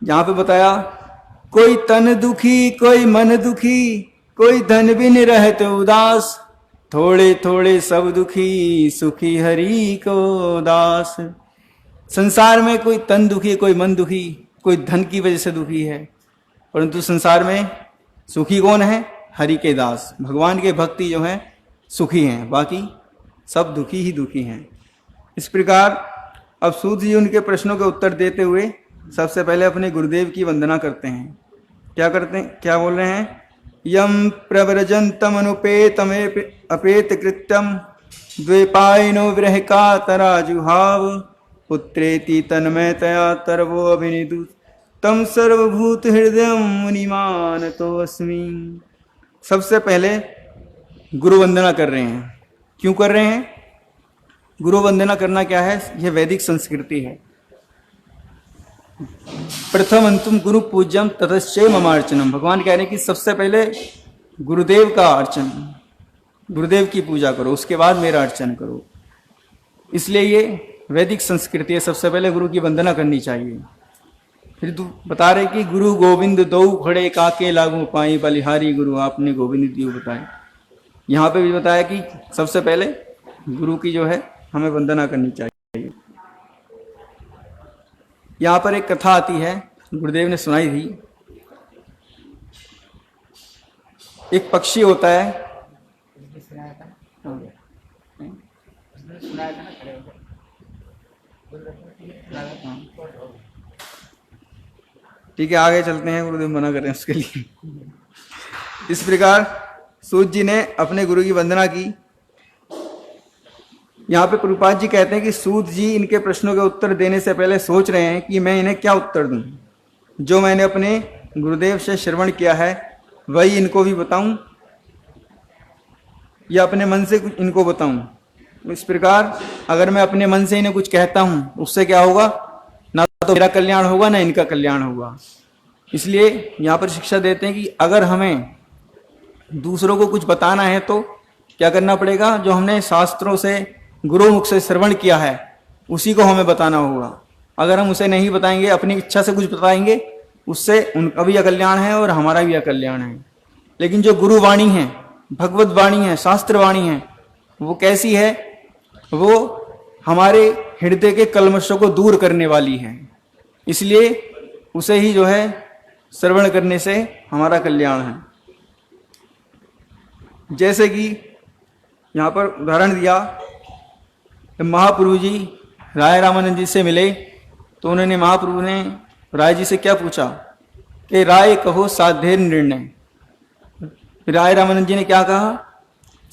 यहाँ पे बताया कोई तन दुखी कोई मन दुखी, कोई धन बिन रहत उदास, थोड़े थोड़े सब दुखी सुखी हरि को दास। संसार में कोई तन दुखी कोई मन दुखी, कोई धन की वजह से दुखी है, परंतु संसार में सुखी कौन है? हरि के दास, भगवान के भक्ति जो है सुखी हैं, बाकी सब दुखी ही दुखी हैं। इस प्रकार अब सूत जी उनके प्रश्नों के उत्तर देते हुए सबसे पहले अपने गुरुदेव की वंदना करते हैं। क्या करते हैं, क्या बोल रहे हैं? यम प्रव्रजंतम अनुपेतम अपेत कृत्यम, द्वैपायनो विरह का तराजुहाव, पुत्रेति तन्मयतया तरवो अभिनिदु, तम सर्वभूत हृदय मुनिमान तो अस्मि। सबसे पहले गुरु वंदना कर रहे हैं। क्यों कर रहे हैं? गुरु वंदना करना क्या है? यह वैदिक संस्कृति है। प्रथम अंतुम गुरु पूज्यम ततश्चै ममार्चनम। भगवान कह रहे हैं कि सबसे पहले गुरुदेव का अर्चन, गुरुदेव की पूजा करो, उसके बाद मेरा अर्चन करो। इसलिए ये वैदिक संस्कृति है, सबसे पहले गुरु की वंदना करनी चाहिए। फिर तू बता रहे कि गुरु गोविंद दो खड़े काके लागू पाई, बलिहारी गुरु आपने गोविंद दियो बताए। यहाँ पे भी बताया कि सबसे पहले गुरु की जो है हमें वंदना करनी चाहिए। यहाँ पर एक कथा आती है, गुरुदेव ने सुनाई थी। एक पक्षी होता है, ठीक है आगे चलते हैं, गुरुदेव मना कर रहे हैं उसके लिए। इस प्रकार सूत जी ने अपने गुरु की वंदना की। यहाँ पे प्रभुपाद जी कहते हैं कि सूत जी इनके प्रश्नों के उत्तर देने से पहले सोच रहे हैं कि मैं इन्हें क्या उत्तर दूं। जो मैंने अपने गुरुदेव से श्रवण किया है वही इनको भी बताऊं या अपने मन से कुछ इनको बताऊं। इस प्रकार अगर मैं अपने मन से इन्हें कुछ कहता हूं उससे क्या होगा? ना तो मेरा कल्याण होगा ना इनका कल्याण होगा। इसलिए यहाँ पर शिक्षा देते हैं कि अगर हमें दूसरों को कुछ बताना है तो क्या करना पड़ेगा? जो हमने शास्त्रों से गुरु मुख से श्रवण किया है उसी को हमें बताना होगा। अगर हम उसे नहीं बताएंगे, अपनी इच्छा से कुछ बताएंगे, उससे उनका भी अकल्याण है और हमारा भी अकल्याण है। लेकिन जो गुरु वाणी है, भगवत वाणी है, शास्त्र वाणी है, वो कैसी है? वो हमारे हृदय के कल्मशों को दूर करने वाली है। इसलिए उसे ही जो है श्रवण करने से हमारा कल्याण है। जैसे कि यहाँ पर उदाहरण दिया, महाप्रभु जी राय रामानंद जी से मिले तो उन्होंने महाप्रभु ने राय जी से क्या पूछा कि राय कहो साधे निर्णय। राय रामानंद जी ने क्या कहा?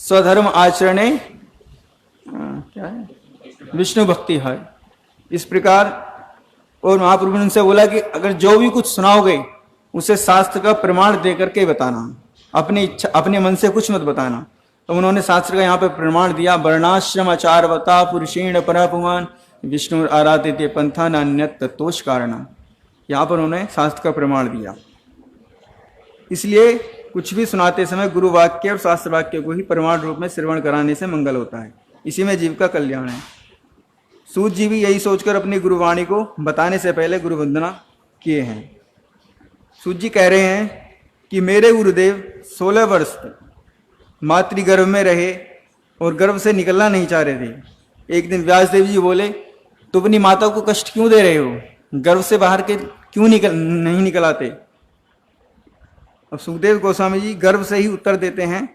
स्वधर्म आचरणे क्या है? विष्णु भक्ति है। इस प्रकार और महाप्रभु ने उनसे बोला कि अगर जो भी कुछ सुनाओगे उसे शास्त्र का प्रमाण दे करके बताना, अपनी इच्छा अपने मन से कुछ मत बताना। तो उन्होंने शास्त्र का यहाँ पे प्रमाण दिया, वर्णाश्रम आचारवता पुरुषेण परापुमान विष्णु आराध्य पंथा नान्यत तत्तोष कारण। यहाँ पर उन्होंने शास्त्र का प्रमाण दिया। इसलिए कुछ भी सुनाते समय गुरु वाक्य और शास्त्र वाक्य को ही प्रमाण रूप में श्रवण कराने से मंगल होता है। इसी में जीव का कल्याण है। सूत जी भी यही सोचकर अपनी गुरुवाणी को बताने से पहले गुरु वंदना किए हैं। सूत जी कह रहे हैं कि मेरे गुरुदेव 16 वर्ष मातृगर्भ में रहे और गर्भ से निकलना नहीं चाह रहे थे। एक दिन व्यासदेव जी बोले, तुम अपनी माता को कष्ट क्यों दे रहे हो? गर्भ से बाहर के क्यों नहीं निकल आते? अब सुखदेव गोस्वामी जी गर्भ से ही उत्तर देते हैं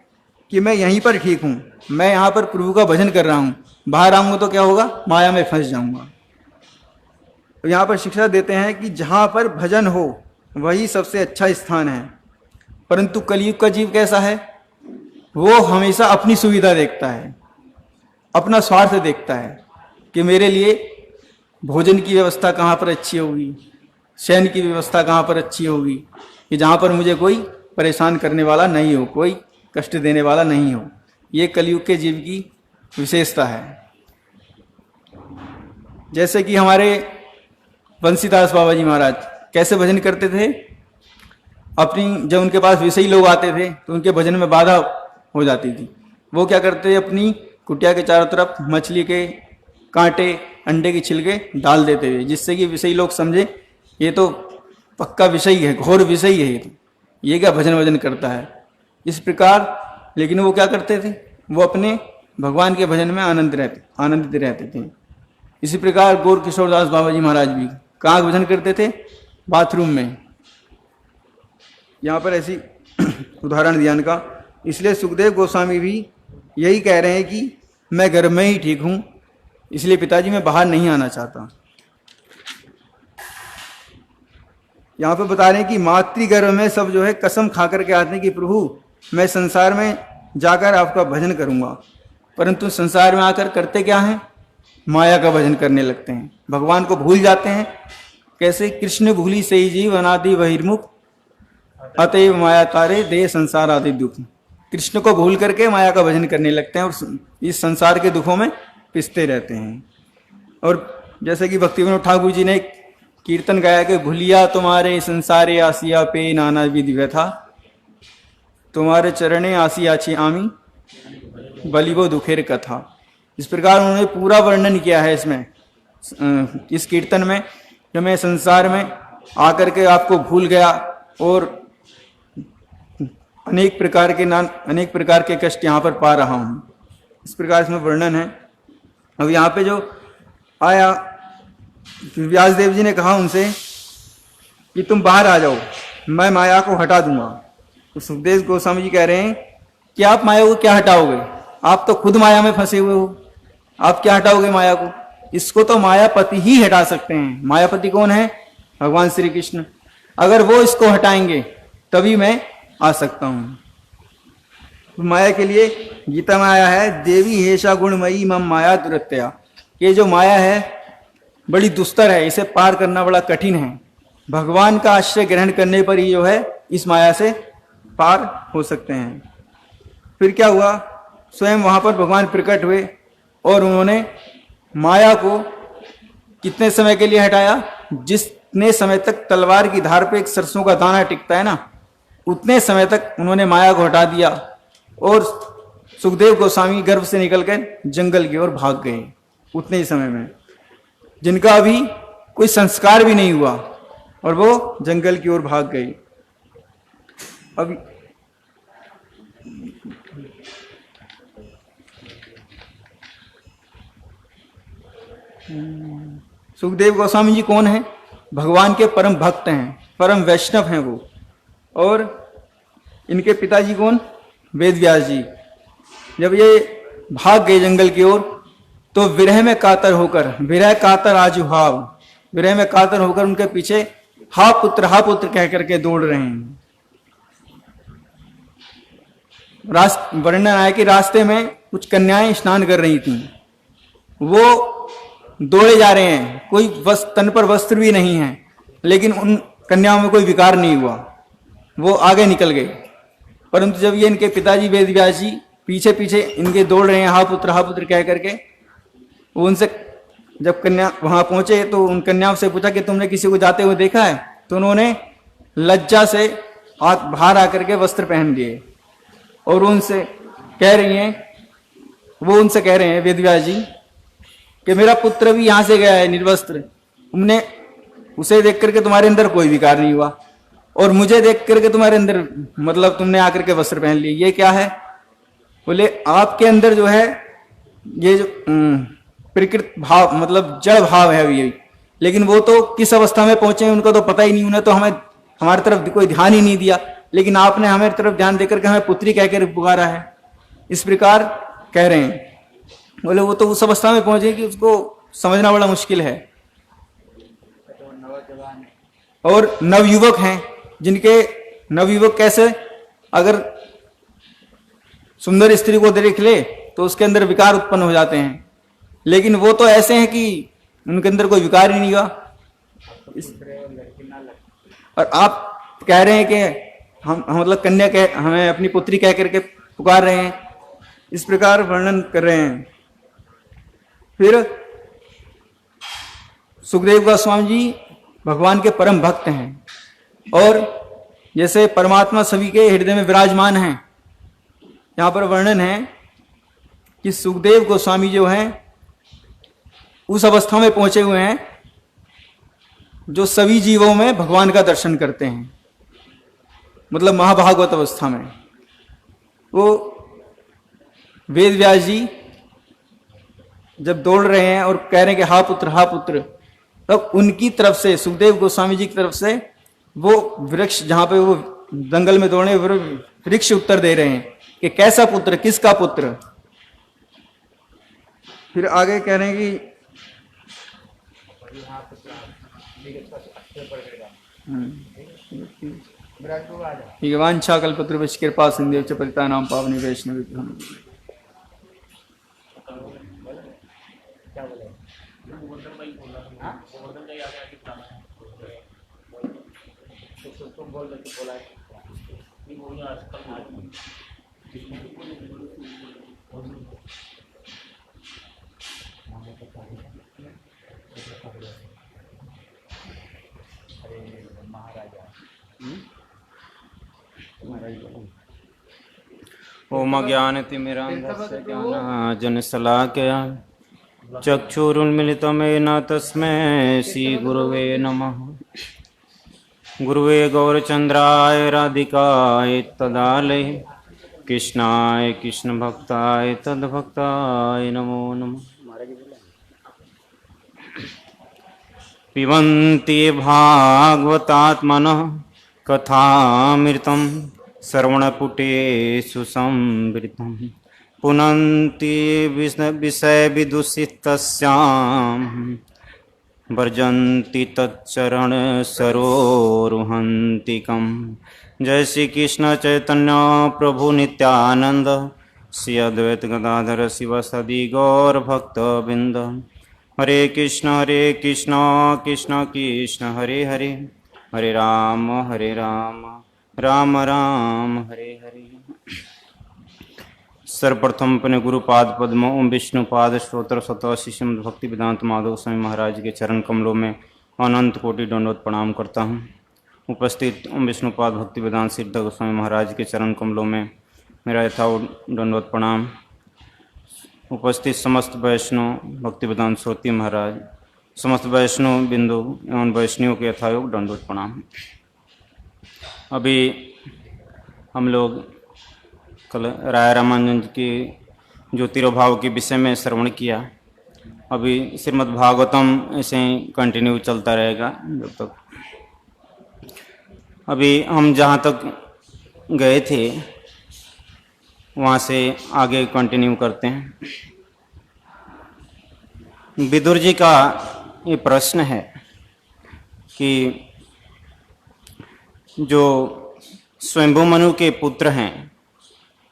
कि मैं यहीं पर ठीक हूं, मैं यहाँ पर प्रभु का भजन कर रहा हूं, बाहर आऊंगा तो क्या होगा? माया में फंस जाऊंगा। तो यहाँ पर शिक्षा देते हैं कि जहां पर भजन हो वही सबसे अच्छा स्थान है। परंतु कलयुग का जीव कैसा है? वो हमेशा अपनी सुविधा देखता है, अपना स्वार्थ देखता है कि मेरे लिए भोजन की व्यवस्था कहाँ पर अच्छी होगी, शयन की व्यवस्था कहाँ पर अच्छी होगी, कि जहाँ पर मुझे कोई परेशान करने वाला नहीं हो, कोई कष्ट देने वाला नहीं हो। ये कलयुग के जीव की विशेषता है। जैसे कि हमारे बंसीदास बाबा जी महाराज कैसे भजन करते थे? अपनी जब उनके पास विषयी लोग आते थे तो उनके भजन में बाधा हो जाती थी। वो क्या करते थे? अपनी कुटिया के चारों तरफ मछली के कांटे, अंडे की छिलके डाल देते थे, जिससे कि विषयी लोग समझे ये तो पक्का विषय है, घोर विषय है ये क्या भजन वजन करता है, इस प्रकार। लेकिन वो क्या करते थे, वो अपने भगवान के भजन में आनंदित रहते थे। इसी प्रकार गौर किशोरदास बाबा जी महाराज भी कहाँ भजन करते थे, बाथरूम में। यहाँ पर ऐसी उदाहरण दिया इनका। इसलिए सुखदेव गोस्वामी भी यही कह रहे हैं कि मैं घर में ही ठीक हूं, इसलिए पिताजी मैं बाहर नहीं आना चाहता। यहाँ पे बता रहे हैं कि मातृगर्भ में सब जो है कसम खा करके आते हैं कि प्रभु मैं संसार में जाकर आपका भजन करूंगा, परंतु संसार में आकर करते क्या हैं, माया का भजन करने लगते हैं, भगवान को भूल जाते हैं। कैसे, कृष्ण भूली से जीव अनादि बहिर्मुख, अतएव माया तारे दे संसार आदि दुख। कृष्ण को भूल करके माया का भजन करने लगते हैं और इस संसार के दुखों में पिसते रहते हैं। और जैसे कि भक्ति विनोद ठाकुर जी ने कीर्तन गाया कि भूलिया तुम्हारे संसारे आसिया पे नाना विधि व्यथा, तुम्हारे चरणे आसी आछी आमी बलिवो दुखेर कथा। इस प्रकार उन्होंने पूरा वर्णन किया है इसमें, इस कीर्तन में, कि मैं संसार में आकर के आपको भूल गया और अनेक प्रकार के कष्ट यहाँ पर पा रहा हूँ। इस प्रकार इसमें वर्णन है। अब यहाँ पे जो आया, व्यासदेव जी ने कहा उनसे कि तुम बाहर आ जाओ, मैं माया को हटा दूंगा। तो सुखदेव गोस्वामी जी कह रहे हैं कि आप माया को क्या हटाओगे, आप तो खुद माया में फंसे हुए हो, आप क्या हटाओगे माया को। इसको तो मायापति ही हटा सकते हैं। मायापति कौन है, भगवान श्री कृष्ण। अगर वो इसको हटाएंगे तभी मैं आ सकता हूं। माया के लिए गीता में आया है, देवी हेषा गुणमयी मम माया दुरत्या। ये जो माया है बड़ी दुस्तर है, इसे पार करना बड़ा कठिन है। भगवान का आश्रय ग्रहण करने पर ही जो है इस माया से पार हो सकते हैं। फिर क्या हुआ, स्वयं वहां पर भगवान प्रकट हुए और उन्होंने माया को कितने समय के लिए हटाया, जितने समय तक तलवार की धार पे एक सरसों का दाना टिकता है ना, उतने समय तक उन्होंने माया को हटा दिया और सुखदेव गोस्वामी गर्भ से निकलकर जंगल की ओर भाग गए उतने ही समय में, जिनका अभी कोई संस्कार भी नहीं हुआ और वो जंगल की ओर भाग गई। अब सुखदेव गोस्वामी जी कौन है, भगवान के परम भक्त हैं, परम वैष्णव हैं वो। और इनके पिताजी कौन, वेद व्यास जी। जब ये भाग गए जंगल की ओर तो विरह में कातर होकर, विरह कातर आजुहाव, विरह में कातर होकर उनके पीछे हा पुत्र कह करके दौड़ रहे हैं। वर्णन आया कि रास्ते में कुछ कन्याएं स्नान कर रही थीं, वो दौड़े जा रहे हैं, कोई तन पर वस्त्र भी नहीं है, लेकिन उन कन्याओं में कोई विकार नहीं हुआ, वो आगे निकल गए। परंतु जब ये इनके पिताजी वेद व्यास जी पीछे पीछे इनके दौड़ रहे हैं हा पुत्र कह करके, वो उनसे जब कन्या वहां पहुंचे तो उन कन्याओं से पूछा कि तुमने किसी को जाते हुए देखा है, तो उन्होंने लज्जा से बाहर आकर के वस्त्र पहन लिए और उनसे कह रही हैं, वो उनसे कह रहे हैं वेद व्यास जी कि मेरा पुत्र भी यहां से गया है निर्वस्त्र, तुमने उसे देख करके तुम्हारे अंदर कोई विकार नहीं हुआ और मुझे देख करके तुम्हारे अंदर मतलब तुमने आकर के वस्त्र पहन लिए, ये क्या है। बोले आपके अंदर जो है ये जो प्रकृत भाव मतलब जड़ भाव है ये, लेकिन वो तो किस अवस्था में पहुंचे उनको तो पता ही नहीं, उन्हें तो हमारी तरफ कोई ध्यान ही नहीं दिया, लेकिन आपने हमारी तरफ ध्यान देकर के हमें पुत्री कहकर पुकारा है। इस प्रकार कह रहे हैं। बोले वो तो उस अवस्था में पहुंचे कि उसको समझना बड़ा मुश्किल है। और नवयुवक हैं, जिनके नवयुवक कैसे, अगर सुंदर स्त्री को देख ले तो उसके अंदर विकार उत्पन्न हो जाते हैं, लेकिन वो तो ऐसे हैं कि उनके अंदर कोई विकार ही नहीं हुआ। और आप कह रहे हैं कि हम मतलब कन्या कह हमें अपनी पुत्री कह करके पुकार रहे हैं, इस प्रकार वर्णन कर रहे हैं। फिर सुखदेव गोस्वामी जी भगवान के परम भक्त हैं और जैसे परमात्मा सभी के हृदय में विराजमान हैं। यहां पर वर्णन है कि सुखदेव गोस्वामी जो हैं उस अवस्था में पहुंचे हुए हैं जो सभी जीवों में भगवान का दर्शन करते हैं, मतलब महाभागवत अवस्था में। वो वेद व्यास जी जब दौड़ रहे हैं और कह रहे हैं कि हा पुत्र, तब उनकी तरफ से, सुखदेव गोस्वामी जी की तरफ से, वो वृक्ष जहां पे वो दंगल में दौड़े, वृक्ष उत्तर दे रहे हैं कि कैसा पुत्र, किसका पुत्र। फिर आगे कह रहे हैं कि वांछा कल्पतरुभ्यश्च कृपा सिन्धुश्च पतितानां पावने वैष्णवेभ्यो नमः। ओम ज्ञानतिमिरान्धस्य ज्ञानाञ्जनशलाकया चक्षुरुन्मिलितमेन तस्मै श्रीगुरवे नमः। गुरुवे गौरचन्द्राय राधिकाय तदालये कृष्णाय कृष्णभक्ताय तद्भक्ताय नमो नमः। पिबन्ति भागवतात्मनः कथामृतं श्रवणपुटेषु संवृतं पुनन्ति विषयविदूषितस्यां वर्जन्ति तच्चरणसरोरुहन्तिकं। जय श्री कृष्ण चैतन्य प्रभु नित्यानंद श्री अद्वैत गदाधर शिवसदि गौर भक्तवृंद। हरे कृष्ण कृष्ण कृष्ण हरे हरे, हरे राम राम राम हरे हरे। सर्वप्रथम अपने गुरुपाद पद्म ओम विष्णुपाद स्त्रोत्र शतशी श्रीमद् भक्ति वेदांत माधव स्वामी महाराज के चरण कमलों में अनंत कोटि दंडवत प्रणाम करता हूँ। उपस्थित ओम विष्णुपाद भक्ति वेदांत सिद्ध गोस्वामी महाराज के चरण कमलों में मेरा यथावत दंडवत प्रणाम। उपस्थित समस्त वैष्णव भक्ति वेदांत श्रोती महाराज, समस्त वैष्णव बिंदु एवं वैष्णवों के यथायोग दंडवत प्रणाम। अभी हम लोग कल राय रामानंद जी की ज्योतिर्भाव के विषय में श्रवण किया। अभी श्रीमद् भागवतम ऐसे ही कंटिन्यू चलता रहेगा जब तक। अभी हम जहाँ तक गए थे वहाँ से आगे कंटिन्यू करते हैं। विदुर जी का ये प्रश्न है कि जो स्वयंभू मनु के पुत्र हैं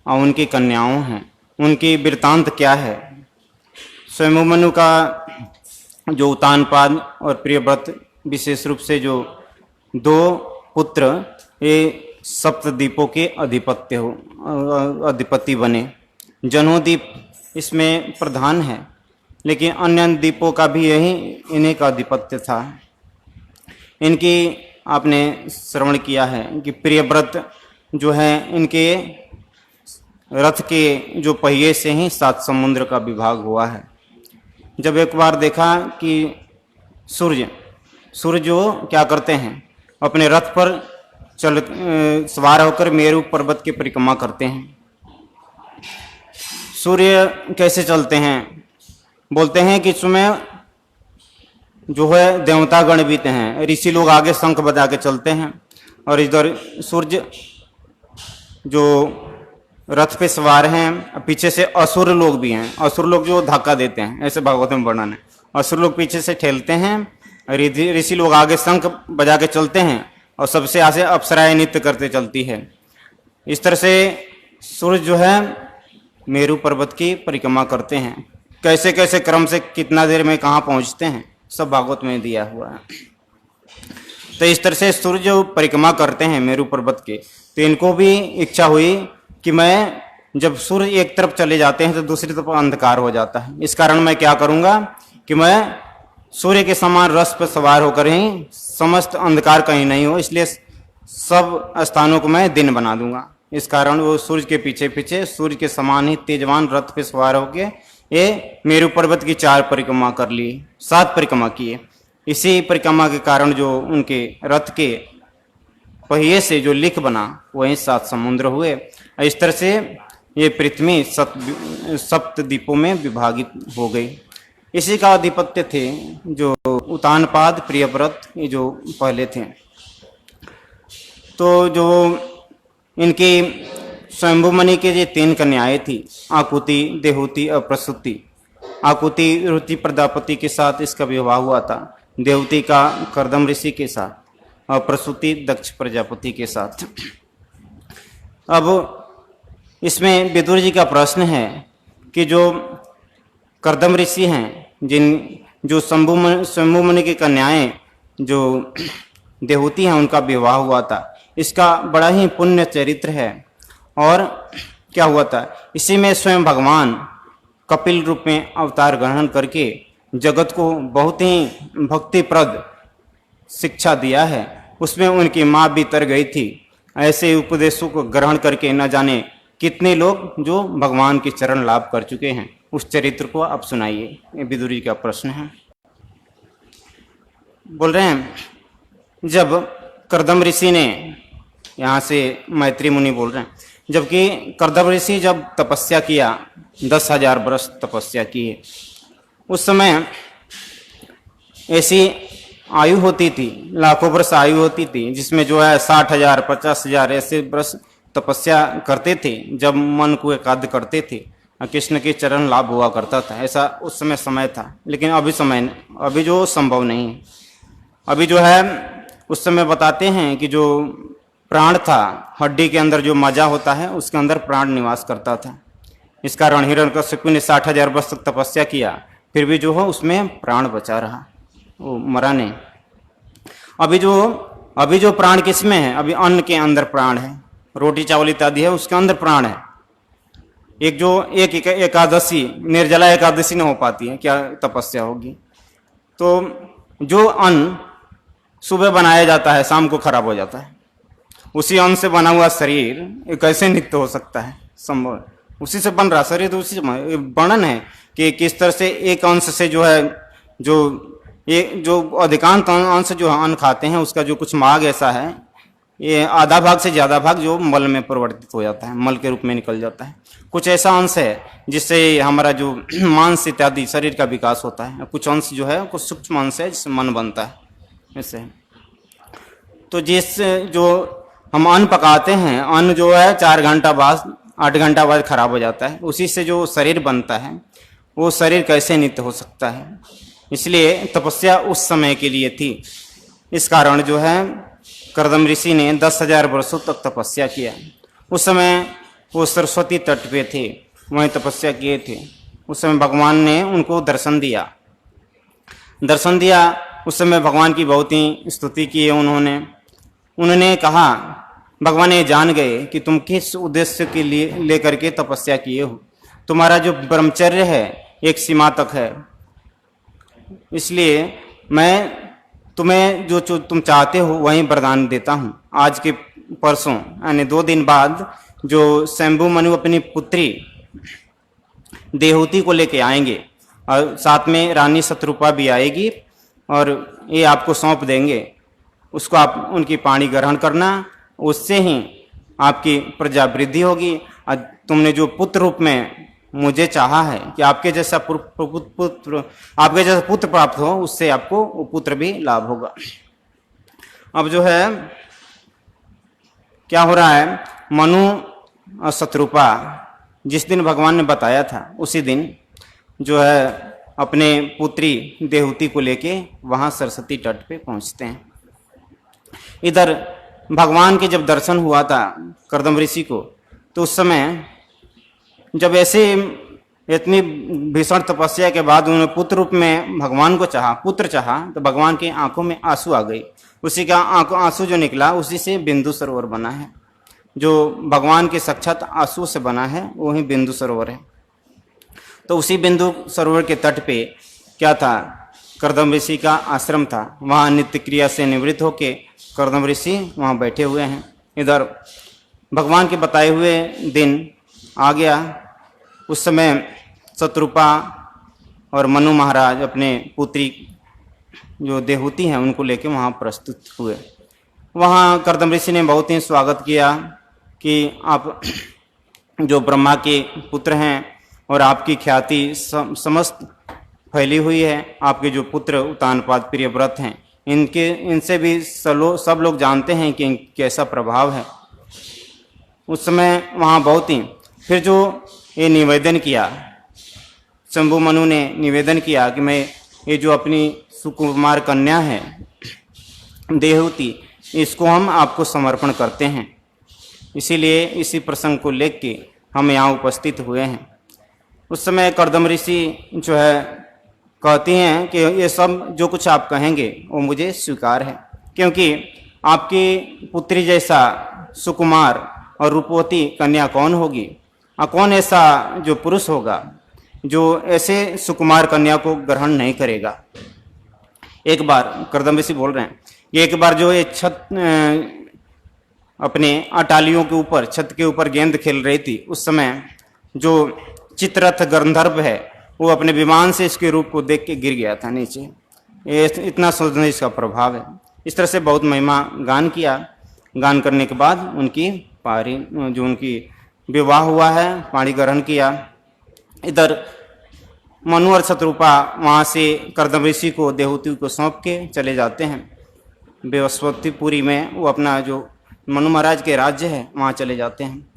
और उनकी कन्याओं हैं, उनकी वृत्तांत क्या है। स्वयंभू मनु का जो उतानपाद और प्रियव्रत विशेष रूप से जो दो पुत्र ये सप्तद्वीपों के अधिपति बने। जनोद्वीप इसमें प्रधान है, लेकिन अन्य द्वीपों का भी यही इन्हीं का आधिपत्य था। इनकी आपने श्रवण किया है कि प्रियव्रत जो है इनके रथ के जो पहिए से ही 7 समुद्र का विभाग हुआ है। जब एक बार देखा कि सूर्य जो क्या करते हैं अपने रथ पर सवार होकर मेरु पर्वत की परिक्रमा करते हैं। सूर्य कैसे चलते हैं, बोलते हैं कि इसमें जो है देवतागण भी हैं, ऋषि लोग आगे शंख बजा के चलते हैं और इधर सूर्य जो रथ पे सवार हैं, पीछे से असुर लोग भी हैं। असुर लोग जो धक्का देते हैं, ऐसे भागवत में वर्णन है। असुर लोग पीछे से ठेलते हैं, ऋषि लोग आगे शंख बजा के चलते हैं और सबसे आगे अप्सराएं नृत्य करते चलती है। इस तरह से सूर्य जो है मेरु पर्वत की परिक्रमा करते हैं। कैसे कैसे क्रम से कितना देर में कहाँ पहुँचते हैं सब भागवत में दिया हुआ है। तो इस तरह से सूर्य जो परिक्रमा करते हैं मेरु पर्वत के, तो इनको भी इच्छा हुई कि मैं जब सूर्य एक तरफ चले जाते हैं तो दूसरी तरफ अंधकार हो जाता है। इस कारण मैं क्या करूँगा कि मैं सूर्य के समान रथ पर सवार होकर ही समस्त अंधकार कहीं नहीं हो, इसलिए सब स्थानों को मैं दिन बना दूंगा। इस कारण वो सूर्य के पीछे पीछे सूर्य के समान ही तेजवान रथ पे सवार होके ये मेरु पर्वत की 4 परिक्रमा कर ली, 7 परिक्रमा किए। इसी परिक्रमा के कारण जो उनके रथ के पहिए से जो लिख बना वही 7 समुद्र हुए। इस तरह से ये पृथ्वी सप्त द्वीपों में विभागित हो गई। इसी का आधिपत्य थे जो उतानपाद, प्रियव्रत, ये जो पहले थे। तो जो इनकी स्वयंभू मुनि के ये 3 कन्याएं थी, आकुति, देहूति और प्रसूति। आकुति रुचि प्रजापति के साथ इसका विवाह हुआ था, देहूति का कर्दम ऋषि के साथ और प्रसूति दक्ष प्रजापति के साथ। अब इसमें विदुर जी का प्रश्न है कि जो कर्दम ऋषि हैं, जो शंभु मुनि की कन्याएं जो देहूति हैं, उनका विवाह हुआ था, इसका बड़ा ही पुण्य चरित्र है। और क्या हुआ था, इसी में स्वयं भगवान कपिल रूप में अवतार ग्रहण करके जगत को बहुत ही भक्तिप्रद शिक्षा दिया है। उसमें उनकी माँ भी तर गई थी। ऐसे उपदेशों को ग्रहण करके न जाने कितने लोग जो भगवान के चरण लाभ कर चुके हैं। उस चरित्र को आप सुनाइए, ये विदुर जी का प्रश्न है। बोल रहे हैं, जब कर्दम ऋषि ने, यहाँ से मैत्री मुनि बोल रहे हैं, जबकि कर्दम ऋषि जब तपस्या किया, 10,000 वर्ष तपस्या किए, उस समय ऐसी आयु होती थी, लाखों वर्ष आयु होती थी, जिसमें जो है 60,000, 50,000 ऐसे वर्ष तपस्या करते थे जब मन को एकाग्र करते थे, कृष्ण के चरण लाभ हुआ करता था। ऐसा उस समय था। लेकिन अभी जो संभव नहीं है। अभी जो है उस समय बताते हैं कि जो प्राण था, हड्डी के अंदर जो मजा होता है, उसके अंदर प्राण निवास करता था। इस कारण हिरण्यकशिपु ने 60,000 वर्ष तक तपस्या किया, फिर भी जो है उसमें प्राण बचा रहा, वो मरा नहीं। अभी जो प्राण किसमें है? अभी अन्न के अंदर प्राण है, रोटी चावल इत्यादि है, उसके अंदर प्राण है। एक एकादशी, निर्जला एकादशी नहीं हो पाती है, क्या तपस्या होगी? तो जो अन्न सुबह बनाया जाता है, शाम को खराब हो जाता है। उसी अन्न से बना हुआ शरीर ये कैसे नित्य हो सकता है? संभव, उसी से बन रहा शरीर, तो उसी से वर्णन है कि किस तरह से एक अंश से जो है, जो अधिकांश अंश जो अन्न खाते हैं, उसका जो कुछ मार्ग ऐसा है, ये आधा भाग से ज्यादा भाग जो मल में परिवर्तित हो जाता है, मल के रूप में निकल जाता है। कुछ ऐसा अंश है जिससे हमारा जो मांस इत्यादि शरीर का विकास होता है। कुछ अंश जो है, कुछ सूक्ष्म अंश है जिससे मन बनता है। ऐसे तो जो हम अन्न पकाते हैं, अन्न जो है 4 घंटा बाद, 8 घंटा बाद खराब हो जाता है। उसी से जो शरीर बनता है, वो शरीर कैसे नित्य हो सकता है? इसलिए तपस्या उस समय के लिए थी। इस कारण जो है कर्दम ऋषि ने 10,000 वर्षों तक तपस्या किया। उस समय वो सरस्वती तट पे थे, वहीं तपस्या किए थे। उस समय भगवान ने उनको दर्शन दिया। उस समय भगवान की बहुत ही स्तुति की है उन्होंने कहा, भगवान ये जान गए कि तुम किस उद्देश्य के लिए लेकर के तपस्या किए हो। तुम्हारा जो ब्रह्मचर्य है एक सीमा तक है, इसलिए मैं तुम्हें जो तुम चाहते हो वही वरदान देता हूँ। आज के परसों यानी 2 दिन बाद जो शंभु मनु अपनी पुत्री देहूति को लेके आएंगे और साथ में रानी शत्रुपा भी आएगी और ये आपको सौंप देंगे। उसको आप उनकी पाणी ग्रहण करना, उससे ही आपकी प्रजा वृद्धि होगी। और तुमने जो पुत्र रूप में मुझे चाहा है कि आपके जैसा पुत्र प्राप्त हो, उससे आपको वो पुत्र भी लाभ होगा। अब जो है क्या हो रहा है, मनु और शत्रुपा जिस दिन भगवान ने बताया था, उसी दिन जो है अपने पुत्री देहूति को लेके वहां सरस्वती तट पे पहुंचते हैं। इधर भगवान के जब दर्शन हुआ था कर्दम ऋषि को, तो उस समय जब ऐसे इतनी भीषण तपस्या के बाद उन्होंने पुत्र रूप में भगवान को पुत्र चाहा, तो भगवान की आंखों में आंसू आ गई। उसी का आंसू जो निकला, उसी से बिंदु सरोवर बना है। जो भगवान के साक्षात आंसू से बना है वही बिंदु सरोवर है। तो उसी बिंदु सरोवर के तट पे क्या था, कर्दम ऋषि का आश्रम था। वहाँ नित्य क्रिया से निवृत्त होके कर्दम ऋषि वहाँ बैठे हुए हैं। इधर भगवान के बताए हुए दिन आ गया। उस समय शत्रुपा और मनु महाराज अपने पुत्री जो देहूती हैं उनको लेके वहाँ प्रस्तुत हुए। वहाँ कर्दम ऋषि ने बहुत ही स्वागत किया कि आप जो ब्रह्मा के पुत्र हैं और आपकी ख्याति समस्त फैली हुई है। आपके जो पुत्र उत्तानपाद प्रियव्रत हैं इनसे भी सब लोग जानते हैं कि कैसा प्रभाव है। उस समय वहाँ बहुत ही फिर जो ये निवेदन किया, शंभु मनु ने निवेदन किया कि मैं ये जो अपनी सुकुमार कन्या है देहूती, इसको हम आपको समर्पण करते हैं। इसीलिए इसी प्रसंग को लेके हम यहाँ उपस्थित हुए हैं। उस समय कर्दम ऋषि जो है कहती हैं कि ये सब जो कुछ आप कहेंगे वो मुझे स्वीकार है, क्योंकि आपकी पुत्री जैसा सुकुमार और रूपवती कन्या कौन होगी, और कौन ऐसा जो पुरुष होगा जो ऐसे सुकुमार कन्या को ग्रहण नहीं करेगा। एक बार कर्दम ऋषि बोल रहे हैं, एक बार जो ये छत अपने अटालियों के ऊपर छत के ऊपर गेंद खेल रही थी, उस समय जो चित्ररथ गंधर्व है वो अपने विमान से इसके रूप को देख के गिर गया था नीचे। ये इतना सोचने इसका प्रभाव है। इस तरह से बहुत महिमा गान किया। गान करने के बाद उनकी पारी जो उनकी विवाह हुआ है, पाणी ग्रहण किया। इधर मनु और शत्रुपा वहाँ से कर्दम ऋषि को देहूती को सौंप के चले जाते हैं। बेवस्वतीपुरी में वो अपना जो मनु महाराज के राज्य है वहाँ चले जाते हैं।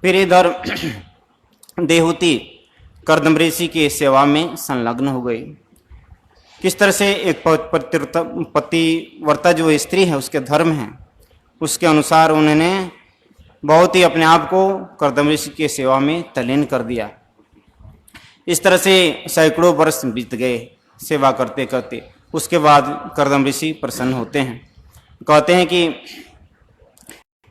फिर इधर देहूती कर्दम ऋषि की सेवा में संलग्न हो गई। किस तरह से एक पतिव्रता जो स्त्री है उसके धर्म है, उसके अनुसार उन्होंने बहुत ही अपने आप को कर्दम ऋषि की सेवा में तल्लीन कर दिया। इस तरह से सैकड़ों वर्ष बीत गए सेवा करते करते। उसके बाद कर्दम ऋषि प्रसन्न होते हैं, कहते हैं कि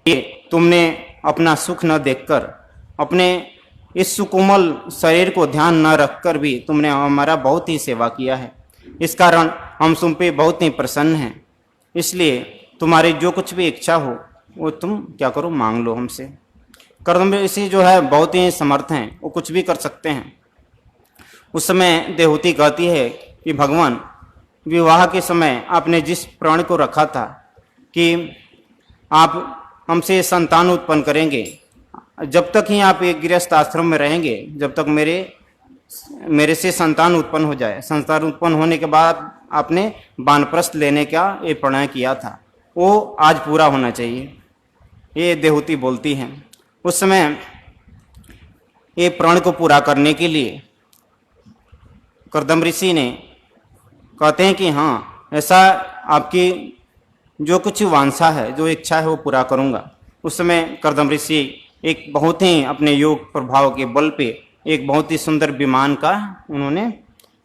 ये तुमने अपना सुख न देखकर, अपने इस सुकोमल शरीर को ध्यान न रखकर भी तुमने हमारा बहुत ही सेवा किया है। इस कारण हम तुम पे बहुत ही प्रसन्न हैं। इसलिए तुम्हारी जो कुछ भी इच्छा हो वो तुम क्या करो, मांग लो हमसे। कर्दम ऋषि जो है बहुत ही समर्थ हैं, वो कुछ भी कर सकते हैं। उस समय देहूती कहती है कि भगवान, विवाह के समय आपने जिस प्राण को रखा था कि आप हमसे संतान उत्पन्न करेंगे, जब तक ही आप एक गृहस्थ आश्रम में रहेंगे, जब तक मेरे से संतान उत्पन्न हो जाए। संतान उत्पन्न होने के बाद आपने वानप्रस्थ लेने का ये प्रणय किया था, वो आज पूरा होना चाहिए। ये देहूती बोलती हैं। उस समय ये प्रण को पूरा करने के लिए कर्दम ऋषि ने कहते हैं कि हाँ, ऐसा आपकी जो कुछ वांछा है, जो इच्छा है वो पूरा करूँगा। उस समय कर्दम ऋषि एक बहुत ही अपने योग प्रभाव के बल पे एक बहुत ही सुंदर विमान का उन्होंने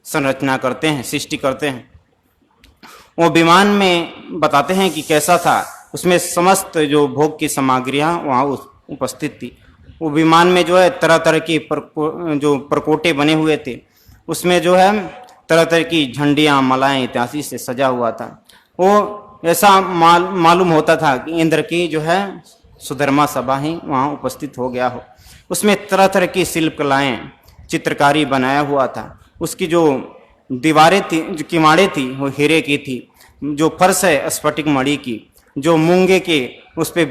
संरचना करते हैं, सृष्टि करते हैं। वो विमान में बताते हैं कि कैसा था। उसमें समस्त जो भोग की सामग्रियाँ वहाँ उपस्थित थी। वो विमान में जो है तरह तरह की जो प्रकोटे बने हुए थे, उसमें जो है तरह तरह की झंडियाँ, मलाएँ इत्यादि से सजा हुआ था। वो ऐसा मालूम होता था कि इंद्र की जो है सुधर्मा सभा ही वहाँ उपस्थित हो गया हो। उसमें तरह तरह की शिल्प कलाएँ, चित्रकारी बनाया हुआ था। उसकी जो दीवारें थी, जो किवाड़ें थी वो हीरे की थी। जो फर्श है स्फटिक मणि की। जो मूंगे के उस पे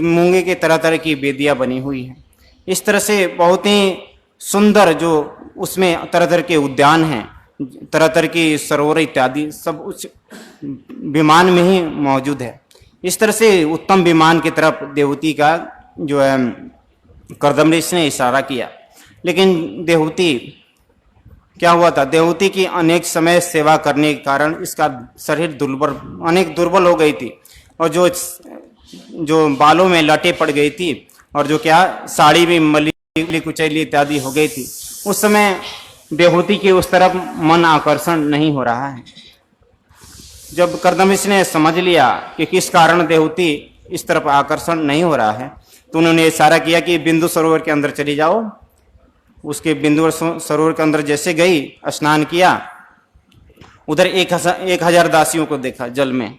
मूंगे के तरह तरह की बेदियाँ बनी हुई हैं। इस तरह से बहुत ही सुंदर जो उसमें तरह तरह के उद्यान हैं, तरह तरह की सरोवर इत्यादि सब उस विमान में ही मौजूद है। इस तरह से उत्तम विमान की तरफ देहूती का जो है कर्दम ऋषि ने इशारा किया। लेकिन देहूती क्या हुआ था, देहूती की अनेक समय सेवा करने के कारण इसका शरीर दुर्बल हो गई थी, और जो बालों में लटें पड़ गई थी, और जो क्या साड़ी भी मली कुचैली इत्यादि हो गई थी। उस समय देहूती के उस तरफ मन आकर्षण नहीं हो रहा है। जब कर्दम ऋषि ने समझ लिया कि किस कारण देहूती इस तरफ आकर्षण नहीं हो रहा है, तो उन्होंने इशारा किया कि बिंदु सरोवर के अंदर चली जाओ। उसके बिंदु सरोवर के अंदर जैसे गई, स्नान किया, उधर 1000 दासियों को देखा जल में।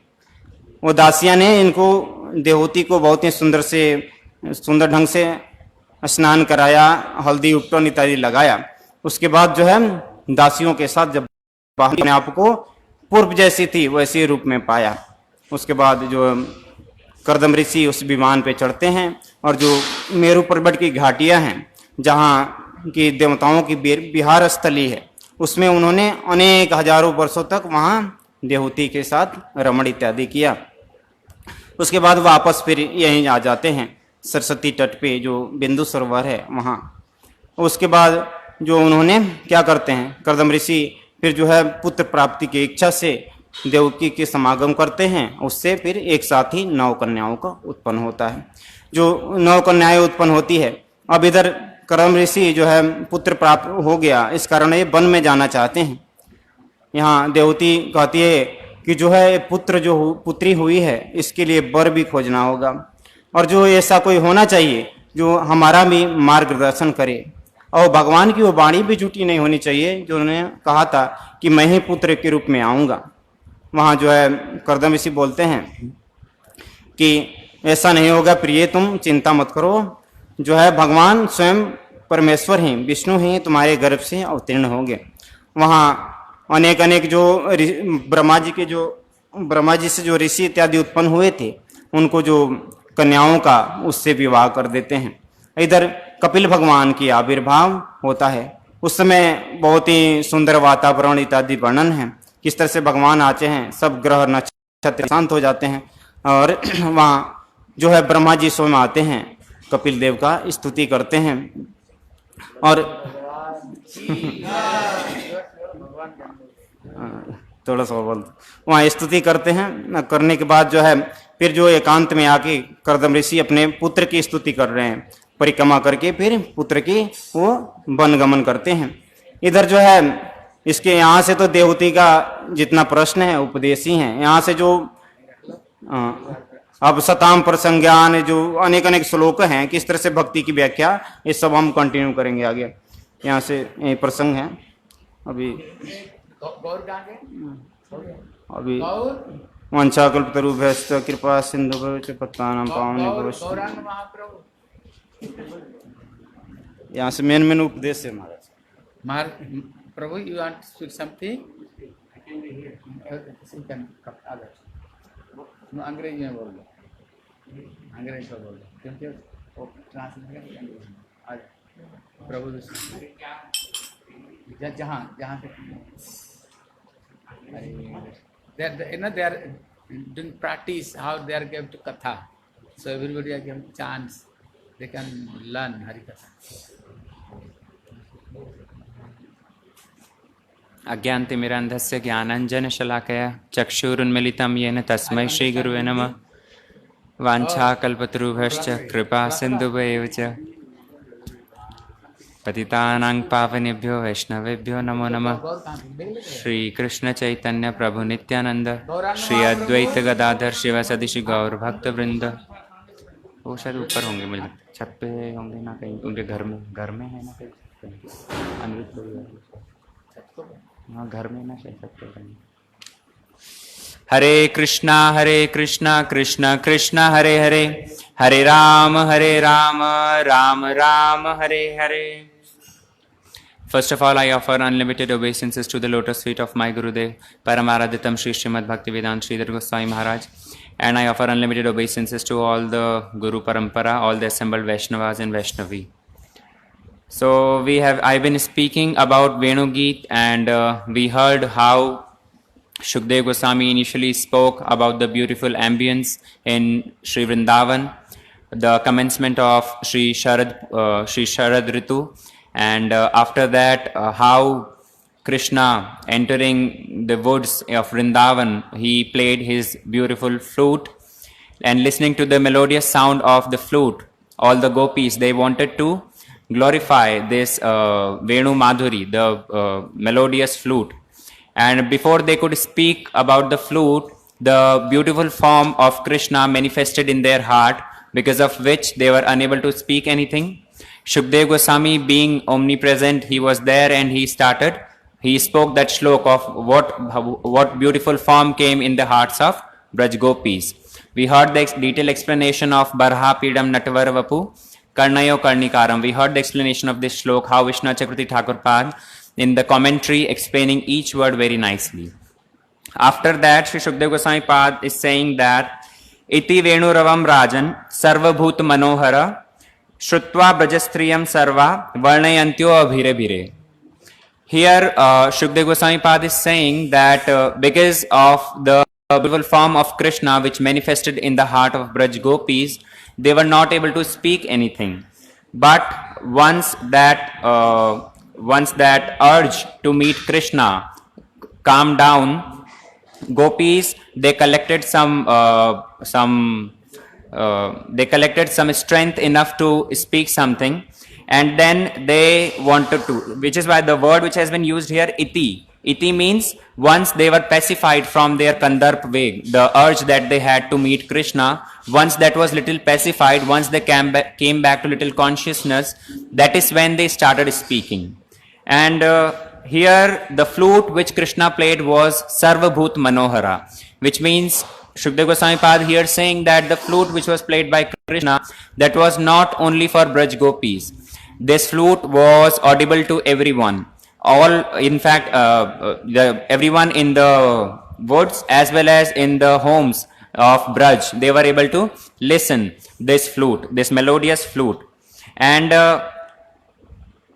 वो दासियां ने इनको देहूती को बहुत ही सुंदर ढंग से स्नान कराया, हल्दी उपटन इत्यादि लगाया। उसके बाद जो है दासियों के साथ जब अपने आप को पूर्व जैसी थी वैसी रूप में पाया। उसके बाद जो कर्दम ऋषि उस विमान पे चढ़ते हैं और जो मेरु पर्वत की घाटियां हैं जहाँ की देवताओं की विहार स्थली है, उसमें उन्होंने अनेक हजारों वर्षों तक वहाँ देवहूति के साथ रमण इत्यादि किया। उसके बाद वापस फिर यहीं आ जाते हैं सरस्वती तट पे जो बिंदु सरोवर है वहाँ। उसके बाद जो उन्होंने क्या करते हैं, कर्दम ऋषि फिर जो है पुत्र प्राप्ति की इच्छा से देवकी के समागम करते हैं। उससे फिर एक साथ ही 9 कन्याओं का उत्पन्न होता है। जो 9 कन्याएं उत्पन्न होती है, अब इधर कर्दम ऋषि जो है पुत्र प्राप्त हो गया, इस कारण ये वन में जाना चाहते हैं। यहाँ देवती कहती है कि जो है पुत्र जो पुत्री हुई है इसके लिए वर भी खोजना होगा, और जो ऐसा कोई होना चाहिए जो हमारा भी मार्गदर्शन करे। और भगवान की वो वाणी भी झूठी नहीं होनी चाहिए जो उन्होंने कहा था कि मैं ही पुत्र के रूप में आऊँगा। वहाँ जो है कर्दम ऋषि बोलते हैं कि ऐसा नहीं होगा प्रिय, तुम चिंता मत करो, जो है भगवान स्वयं परमेश्वर ही विष्णु ही तुम्हारे गर्भ से अवतीर्ण होंगे। वहाँ अनेक जो ब्रह्मा जी से जो ऋषि इत्यादि उत्पन्न हुए थे, उनको जो कन्याओं का उससे विवाह कर देते हैं। इधर कपिल भगवान की आविर्भाव होता है। उस समय बहुत ही सुंदर वातावरण इत्यादि वर्णन है, किस तरह से भगवान आते हैं, सब ग्रह नक्षत्र शांत हो जाते हैं, और वहाँ जो है ब्रह्मा जी स्वयं आते हैं, कपिल देव का स्तुति करते हैं और थोड़ा सा बोल वहाँ स्तुति करते हैं। करने के बाद जो है फिर जो एकांत में आके कर्दम ऋषि अपने पुत्र की स्तुति कर रहे हैं, परिक्रमा करके फिर पुत्र की वो वनगमन करते हैं। इधर जो है इसके यहाँ से तो देवहूति का जितना प्रश्न है उपदेश ही है। यहाँ से जो अब सताम प्रसंज्ञान जो अनेक श्लोक हैं, किस तरह से भक्ति की व्याख्या, ये सब हम कंटिन्यू करेंगे आगे। यहाँ से यही प्रसंग है अभी वंशाकल्पतरुभ्यश्च कृपा सिंधुभ्यश्च पतितानां पावनेभ्यो। यहाँ से मेन उपदेश है महाराज। प्रभु, you want to speak something? अंग्रेजी में बोल दो, अंग्रेजी में बोल दो, क्योंकि वो ट्रांसलेशन प्रभु जहाँ जहाँ they are doing practice how they are given to katha, so everybody are given chance, they can learn Hari Katha. अज्ञानतिमिरान्धस्य ज्ञानाञ्जनशलाकया चक्षुरुन्मिलितं येन तस्मै श्रीगुरुवे नमः। वाञ्छाकल्पतरुभ्यश्च कृपा सिन्धुभ्यैव च पतितानां पावनेभ्यो वैष्णवेभ्यो नमो नमः। श्री कृष्ण चैतन्य प्रभु नित्यानंद, श्री अद्वैत गदाधर शिवासादि श्री गौर भक्त वृंद। वो शायद ऊपर होंगे, मुझे छत पे होंगे ना कहीं, उनके घर में है ना कहीं, हाँ घर में ना शायद छत पे कहीं। हरे कृष्णा कृष्णा कृष्णा हरे हरे, हरे Ram Ram Ram Hare Hare. First of all, I offer unlimited obeisances to the lotus feet of my Gurudev, Paramaraditam Sri Srimad Bhaktivedanta Sridhar Goswami Maharaj, and I offer unlimited obeisances to all the Guru Parampara, all the assembled Vaishnavas and Vaishnavi. So I've been speaking about Venugeet, and we heard how Shukdev Goswami initially spoke about the beautiful ambience in Sri Vrindavan, the commencement of Sri Sharad Ritu, and after that how Krishna entering the woods of Vrindavan, he played his beautiful flute, and listening to the melodious sound of the flute, all the gopis, they wanted to glorify this Venu Madhuri, the melodious flute. And before they could speak about the flute, the beautiful form of Krishna manifested in their heart, because of which they were unable to speak anything. Shukdev Goswami, being omnipresent, he was there and he spoke that shlok of what beautiful form came in the hearts of Braj Gopis. We heard the detailed explanation of Barha Pidam Natvar Vapu Karnayo Karnikaram. We heard the explanation of this shlok, how Vishnu Chakravarti Thakur Pad in the commentary explaining each word very nicely. After that, Sri Shukdev Goswami Pad is saying that Iti Venuravam Rajan Sarvabhut Manohara Shrutva Brajastriyam Sarva Varnayantyo Abhire Bhire. Here, Shukdev Goswami Pad is saying that because of the beautiful form of Krishna which manifested in the heart of Braj Gopis, they were not able to speak anything. But once that urge to meet Krishna calmed down, Gopis they collected some strength enough to speak something, and then they wanted to, which is why the word which has been used here, iti. Iti means once they were pacified from their kandarp veg, the urge that they had to meet Krishna, once that was little pacified, once they came back to little consciousness, that is when they started speaking. And here the flute which Krishna played was Sarvabhut Manohara, which means Shukdev Goswami Pad here saying that the flute which was played by Krishna, that was not only for Braj Gopis. This flute was audible to everyone. All, in fact, everyone in the woods as well as in the homes of Braj, they were able to listen this flute, this melodious flute. And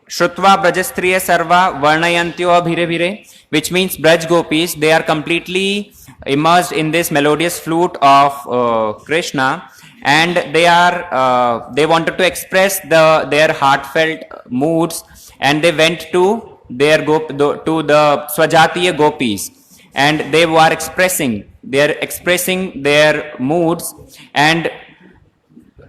Shrutva Brajastriya Sarva Varnayantyo Abhire Bhire, which means Braj Gopis, they are completely immersed in this melodious flute of Krishna, and they wanted to express their heartfelt moods, and they went to the Swajatiya Gopis, and they were expressing their moods, and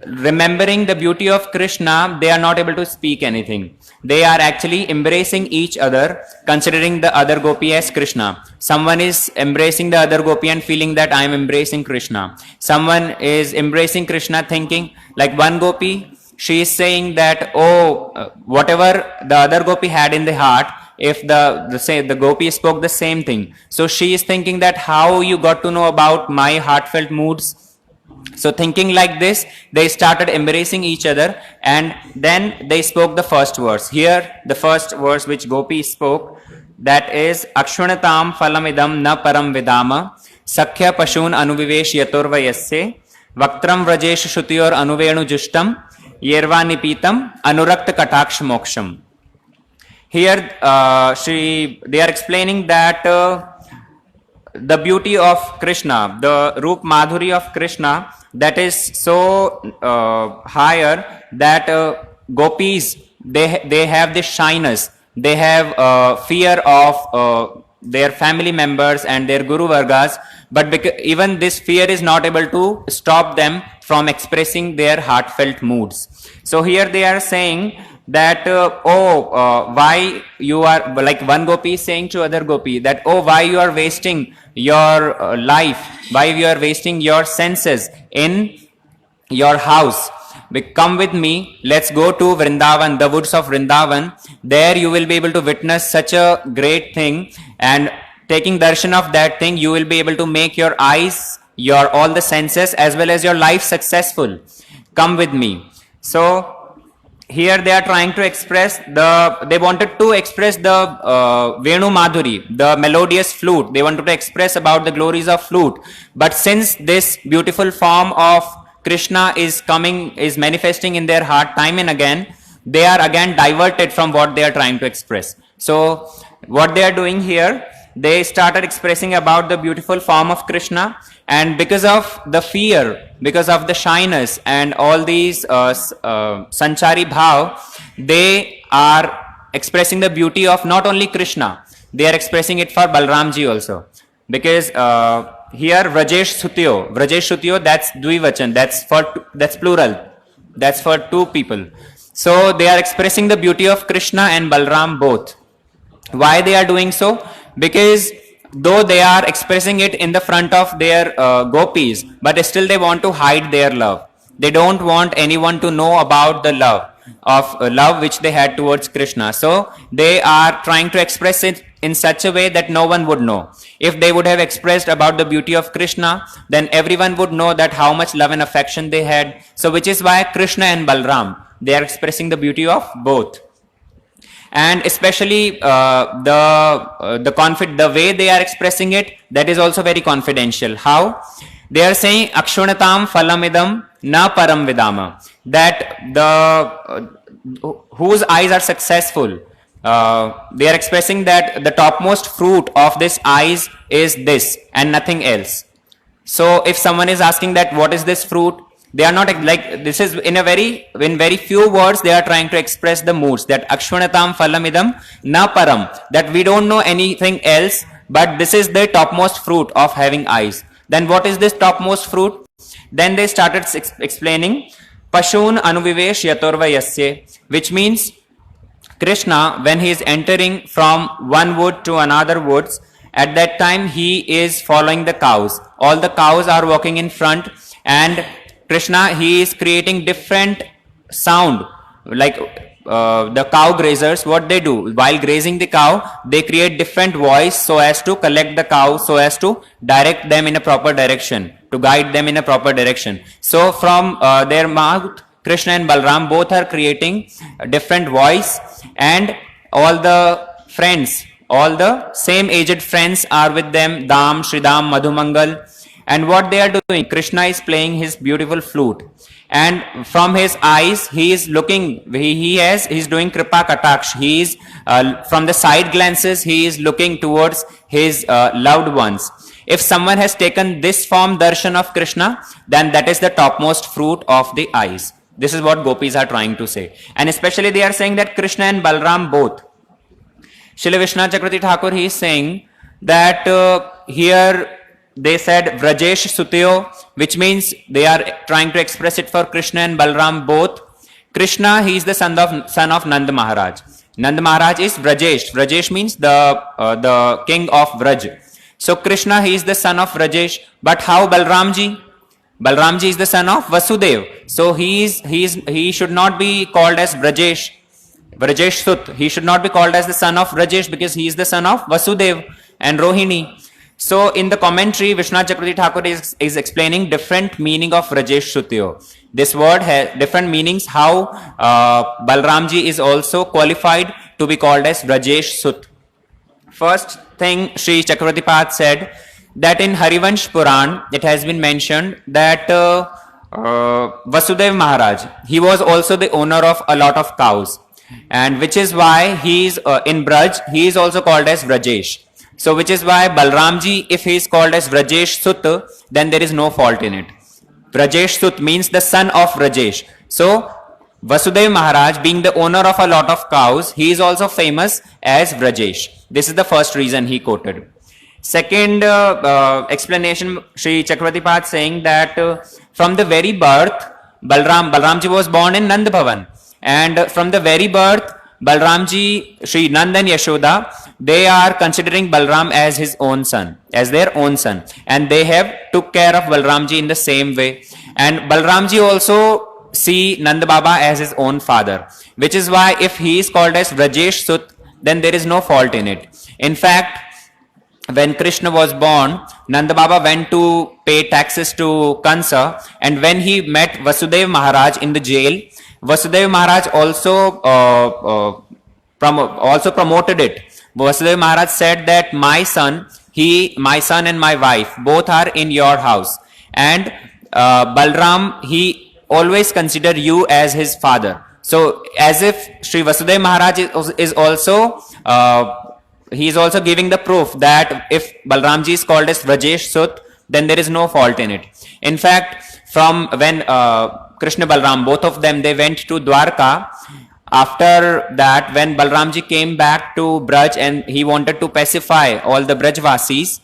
remembering the beauty of Krishna, they are not able to speak anything. They are actually embracing each other, considering the other gopi as Krishna. Someone is embracing the other gopi and feeling that I am embracing Krishna. Someone is embracing Krishna thinking, like one gopi, she is saying that, whatever the other gopi had in the heart, if the gopi spoke the same thing. So she is thinking that how you got to know about my heartfelt moods. So thinking like this, they started embracing each other, and then they spoke the first verse. Here, the first verse which Gopi spoke, that is Akshvanatam phalamidam na param vidama sakhya pashun anuvivesh yaturvayasya vaktram vrajesh shutiyor anuvenu justam yerva nipitam anurakta kataksh moksham. Here, they are explaining that the beauty of Krishna, the Roop Madhuri of Krishna, that is so higher that gopis, they have this shyness, they have fear of their family members and their Guru Vargas, but even this fear is not able to stop them from expressing their heartfelt moods. So here they are saying that why you are, like one gopi is saying to other gopi that why you are wasting your life, why you are wasting your senses in your house. Come with me, let's go to Vrindavan, the woods of Vrindavan. There you will be able to witness such a great thing, and taking darshan of that thing, you will be able to make your eyes, your all the senses as well as your life successful. Come with me. So here they are trying to express they wanted to express the Venu Madhuri, the melodious flute. They wanted to express about the glories of flute. But since this beautiful form of Krishna is manifesting in their heart time and again, they are again diverted from what they are trying to express. So what they are doing here, they started expressing about the beautiful form of Krishna, and because of the fear, because of the shyness and all these sanchari bhav, they are expressing the beauty of not only Krishna, they are expressing it for Balramji also. Because here Vrajesh Sutiyo, that's Dvivachan, that's plural, that's for two people. So they are expressing the beauty of Krishna and Balram both. Why they are doing so? Because though they are expressing it in the front of their gopis, but still they want to hide their love. They don't want anyone to know about the love which they had towards Krishna. So they are trying to express it in such a way that no one would know. If they would have expressed about the beauty of Krishna, then everyone would know that how much love and affection they had. So which is why Krishna and Balram, they are expressing the beauty of both. and especially the way they are expressing it, that is also very confidential. How? They are saying akshunatam phalamidam na param vidama, that whose eyes are successful, they are expressing that the topmost fruit of this eyes is this and nothing else. So if someone is asking that what is this fruit, they are not like, this is in very few words they are trying to express the moods, that akshvanatam phalamidam na param, that we don't know anything else, but this is the topmost fruit of having eyes. Then what is this topmost fruit? Then they started explaining Pashun anuvivesh yatorvayasya, which means Krishna, when he is entering from one wood to another woods, at that time he is following the cows. All the cows are walking in front, and Krishna, he is creating different sound, like the cow grazers, what they do while grazing the cow, they create different voice so as to collect the cow, so as to direct them in a proper direction, to guide them in a proper direction. So from their mouth, Krishna and Balram both are creating a different voice, and all the friends, all the same aged friends are with them, Dam, Shridam, Madhumangal. And what they are doing, Krishna is playing his beautiful flute, and from his eyes he is looking, he is doing kripa kataksh, he is from the side glances he is looking towards his loved ones. If someone has taken this form darshan of Krishna, then that is the topmost fruit of the eyes. This is what gopis are trying to say, and especially they are saying that Krishna and Balram both. Srila Vishwanath Chakravarti Thakur, he is saying that here they said Vrajesh Sutyo, which means they are trying to express it for Krishna and Balram both. Krishna, he is the son of Nanda Maharaj. Nanda Maharaj is Vrajesh. Vrajesh means the king of Vraj. So Krishna, he is the son of Vrajesh. But how Balramji? Balramji is the son of Vasudev. So he should not be called as Vrajesh. Vrajesh Sut. He should not be called as the son of Vrajesh, because he is the son of Vasudev and Rohini. So in the commentary, Vishwanath Chakravarti Thakur is explaining different meaning of Vrajesh Sutyo. This word has different meanings, how Balramji is also qualified to be called as Vrajesh Sut. First thing Sri Chakravarti Pad said, that in Harivansh Puran, it has been mentioned that Vasudev Maharaj, he was also the owner of a lot of cows, and which is why he is in Braj, he is also called as Vrajesh. So which is why Balramji, if he is called as Vrajesh Sut, then there is no fault in it. Vrajesh Sut means the son of Vrajesh. So Vasudev Maharaj, being the owner of a lot of cows, he is also famous as Vrajesh. This is the first reason he quoted. Second explanation, Sri Chakravarti Pad saying that from the very birth, Balramji was born in Nand Bhavan, and from the very birth, Balramji, Sri Nanda and Yashoda, they are considering Balram as his own son, as their own son, and they have took care of Balramji in the same way. And Balramji also see Nanda Baba as his own father, which is why if he is called as Vrajesh Sut, then there is no fault in it. In fact, when Krishna was born, Nanda Baba went to pay taxes to Kansa, and when he met Vasudev Maharaj in the jail, Vasudev Maharaj also promoted it. Vasudev Maharaj said that my son and my wife both are in your house, and Balram, he always consider you as his father. So as if Sri Vasudev Maharaj is also he is also giving the proof that if Balramji is called as Vrajesh Sut, then there is no fault in it. In fact, from when Krishna Balram, both of them, they went to Dwarka. After that, when Balramji came back to Braj and he wanted to pacify all the Brajvasis,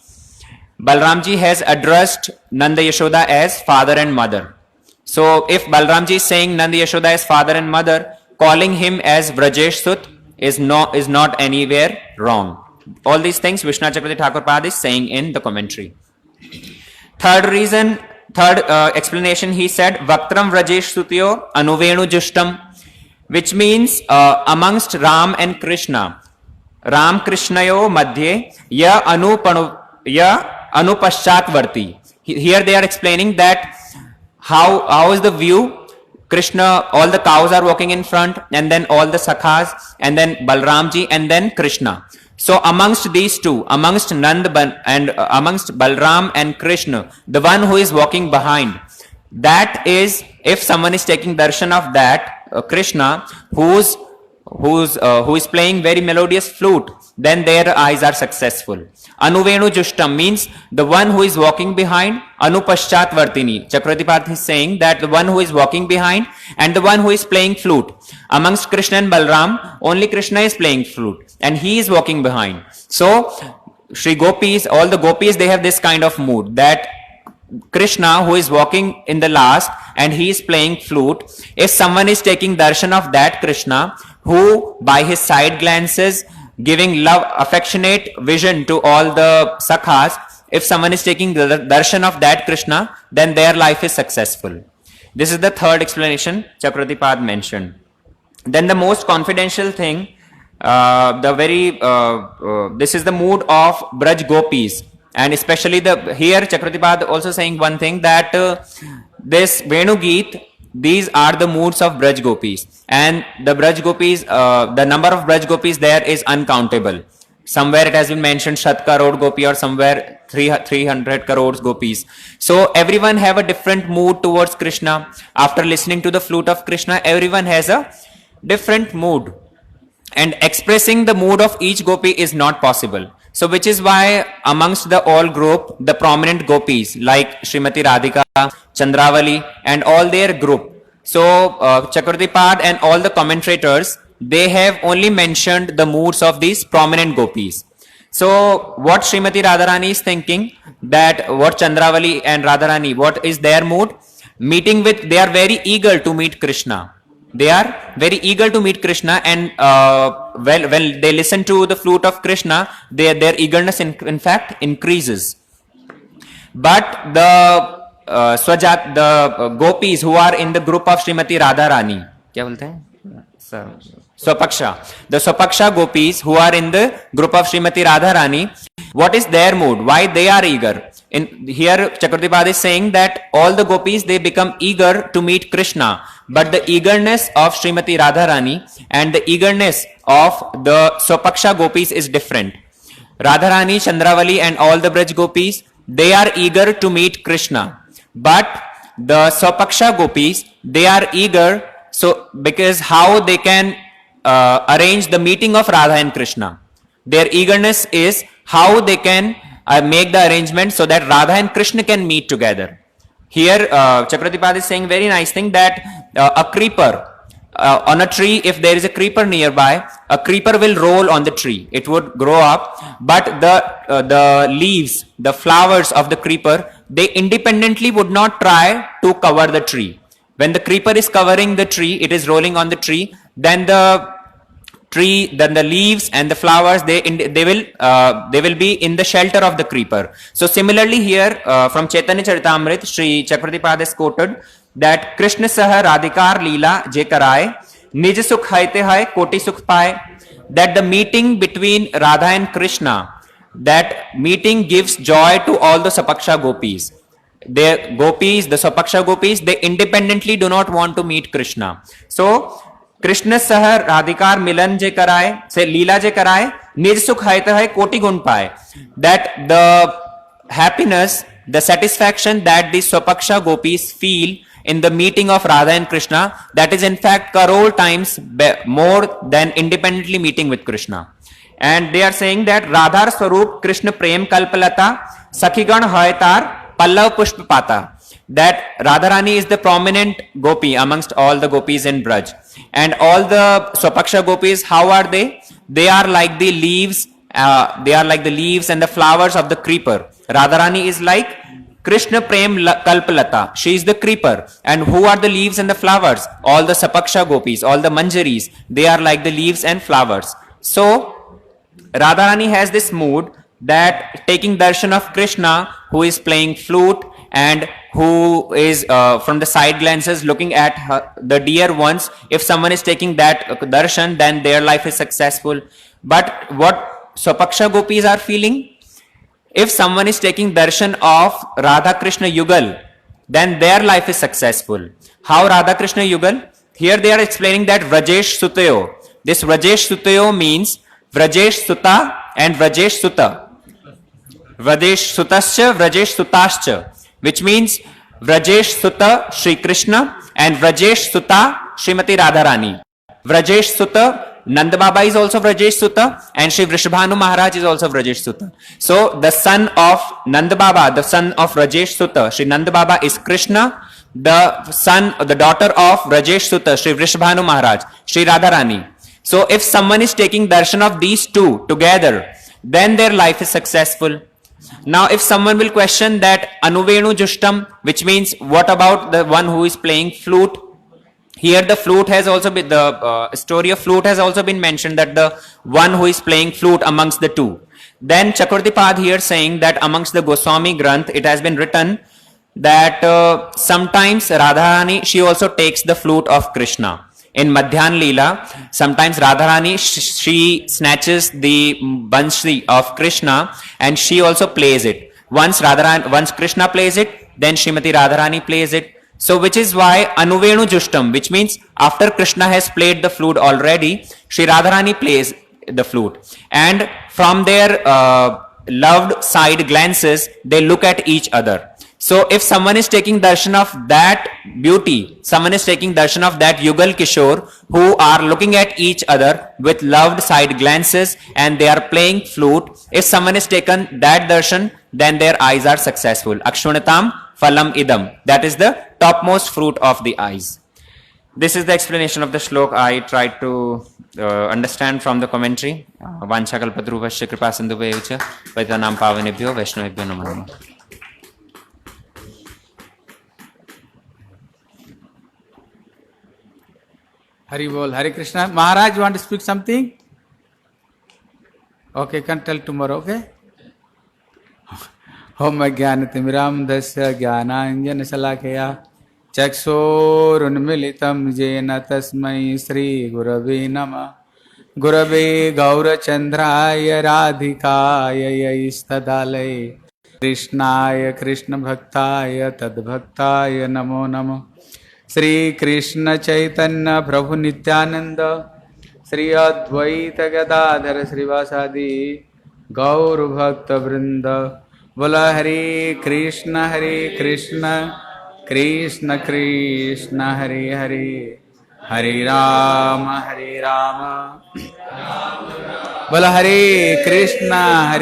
Balramji has addressed Nanda Yashoda as father and mother. So if Balramji is saying Nanda Yashoda as father and mother, calling him as Vrajesh Sut is not anywhere wrong. All these things Vishwanath Chakravarti Thakur Pad is saying in the commentary. Third explanation, he said Vaktram Vrajesh Sutyo Anuvenu Jushtam, which means amongst Ram and Krishna, Ram Krishnayo Madhye Ya Anupashatvarti. Here they are explaining that how is the view Krishna, all the cows are walking in front, and then all the sakhas, and then Balramji, and then Krishna. So amongst these two, amongst Nand and amongst Balram and Krishna, the one who is walking behind, that is, if someone is taking darshan of that Krishna, who is playing very melodious flute, then their eyes are successful. Anuvenu Jushtam means the one who is walking behind. Anupaschat Vartini. Chakravartipad is saying that the one who is walking behind and the one who is playing flute. Amongst Krishna and Balram, only Krishna is playing flute and he is walking behind. So, Shri Gopis, all the Gopis, they have this kind of mood that Krishna, who is walking in the last and he is playing flute, if someone is taking darshan of that Krishna, who by his side glances, giving love, affectionate vision to all the sakhas, if someone is taking the darshan of that Krishna, then their life is successful. This is the third explanation Chakravartipad mentioned. Then the most confidential thing, this is the mood of Braj Gopis. And especially here Chakravartipad also saying one thing, that this Venu Geet, these are the moods of Braj Gopis, and the Braj Gopis, the number of Braj Gopis there is uncountable. Somewhere it has been mentioned Shat Karod Gopi, or somewhere 300 crores Gopis. So everyone have a different mood towards Krishna. After listening to the flute of Krishna, everyone has a different mood, and expressing the mood of each Gopi is not possible. So which is why amongst the all group, the prominent Gopis like Srimati Radhika, Chandravali and all their group. So Chakravartipad and all the commentators, they have only mentioned the moods of these prominent Gopis. So what Srimati Radharani is thinking, that what Chandravali and Radharani, what is their mood? They are very eager to meet Krishna. They are very eager to meet Krishna, and when they listen to the flute of Krishna, their eagerness in fact increases. But the Gopis who are in the group of Srimati Radharani, क्या बोलते हैं? Swapaksha. The Swapaksha Gopis who are in the group of Srimati Radharani, what is their mood? Why they are eager? Here Chakravartipad is saying that all the Gopis, they become eager to meet Krishna, but the eagerness of Srimati Radharani and the eagerness of the Swapaksha Gopis is different. Radharani, Chandravali and all the Braj Gopis, they are eager to meet Krishna, but the Swapaksha Gopis, they are eager because how they can arrange the meeting of Radha and Krishna. Their eagerness is how they can make the arrangement so that Radha and Krishna can meet together. Here Chakravartipad is saying very nice thing, that a creeper on a tree, if there is a creeper nearby, a creeper will roll on the tree. It would grow up, but the leaves, the flowers of the creeper, they independently would not try to cover the tree. When the creeper is covering the tree, it is rolling on the tree, then the leaves and the flowers, they will be in the shelter of the creeper. So similarly here from Chaitanya Charitamrita, Sri Chakravartipad is quoted that Krishna saha radhikar leela je karaye, nij sukh haite hai koti sukh paye. That the meeting between Radha and Krishna, that meeting gives joy to all the Swapaksha Gopis. The Gopis, the Swapaksha Gopis, they independently do not want to meet Krishna. So Krishna saha radhikar milan je karaye, say leela je karaye, nij sukh haite hai koti gun paye. That the happiness, the satisfaction that the Swapaksha Gopis feel in the meeting of Radha and Krishna, that is in fact crore times more than independently meeting with Krishna. And they are saying that Radhar Swarup Krishna Prem Kalpalata Sakhigan Haitar Pallav Pushpa Pata. That Radharani is the prominent Gopi amongst all the Gopis in Braj. And all the Swapaksha Gopis, how are they? They are like the leaves, and the flowers of the creeper. Radharani is like Krishna Prem Kalpalata. She is the creeper. And who are the leaves and the flowers? All the Swapaksha Gopis, all the Manjaris, they are like the leaves and flowers. So Radharani has this mood that taking darshan of Krishna, who is playing flute and who is from the side glances looking at the dear ones, if someone is taking that darshan, then their life is successful. But what Swapaksha Gopis are feeling? If someone is taking darshan of Radha Krishna Yugal, then their life is successful. How Radha Krishna Yugal? Here they are explaining that Vrajesh Sutayo. This Vrajesh Sutayo means Vrajesh Suta and Vrajesh Suta. Vrajesh Sutascha, Vrajesh Sutascha, which means Vrajesh Suta Shri Krishna and Vrajesh Suta Srimati Radharani. Vrajesh Suta, Nanda Baba is also Vrajesh Suta and Shri Vrishabhanu Maharaj is also Vrajesh Suta. So the son of Nanda Baba, the son of Vrajesh Suta, Shri Nanda Baba is Krishna. The daughter of Vrajesh Suta, Shri Vrishabhanu Maharaj, Shri Radharani. So if someone is taking darshan of these two together, then their life is successful. Now if someone will question that Anuvenu Jushtam, which means what about the one who is playing flute? Here the flute has also been, the story of flute has also been mentioned, that the one who is playing flute amongst the two. Then Chakravartipad here saying that amongst the Goswami Granth it has been written that sometimes Radharani, she also takes the flute of Krishna. In Madhyan Leela, sometimes Radharani, she snatches the banshri of Krishna and she also plays it. Once Krishna plays it, then Srimati Radharani plays it. So which is why Anuvenu Jushtam, which means after Krishna has played the flute already, Shri Radharani plays the flute. And from their loved side glances, they look at each other. So if someone is taking darshan of that beauty, someone is taking darshan of that Yugal Kishore who are looking at each other with loved side glances and they are playing flute, if someone is taken that darshan, then their eyes are successful. Akshwanatam phalam idam. That is the topmost fruit of the eyes. This is the explanation of the shlok. I tried to understand from the commentary. Vanchakalpadruvasya kripa sindhuvaya vaitanam pavanebhyo vaishnavebhyo namo namaha. Hari Bol, Hare Krishna. Maharaj, you want to speak something? Okay, can tell tomorrow, okay? Om Jnanatimiram Dasya Jnananjana Salakaya Chakshurunmilitam Jena Tasmai Sri Gurave Namah. Gurave Gaurachandraya Radhikaya Istadalaya Krishnaya Krishna Bhaktaya Tadbhaktaya Namo Namo. Shri Krishna Chaitanya Prabhu Nityananda Shri Advaita Gadadhara Srivasadi Gaur Bhakta Vrinda. Bola Hare Krishna Krishna Krishna Hare Hare Hare Rama Bola Hare Krishna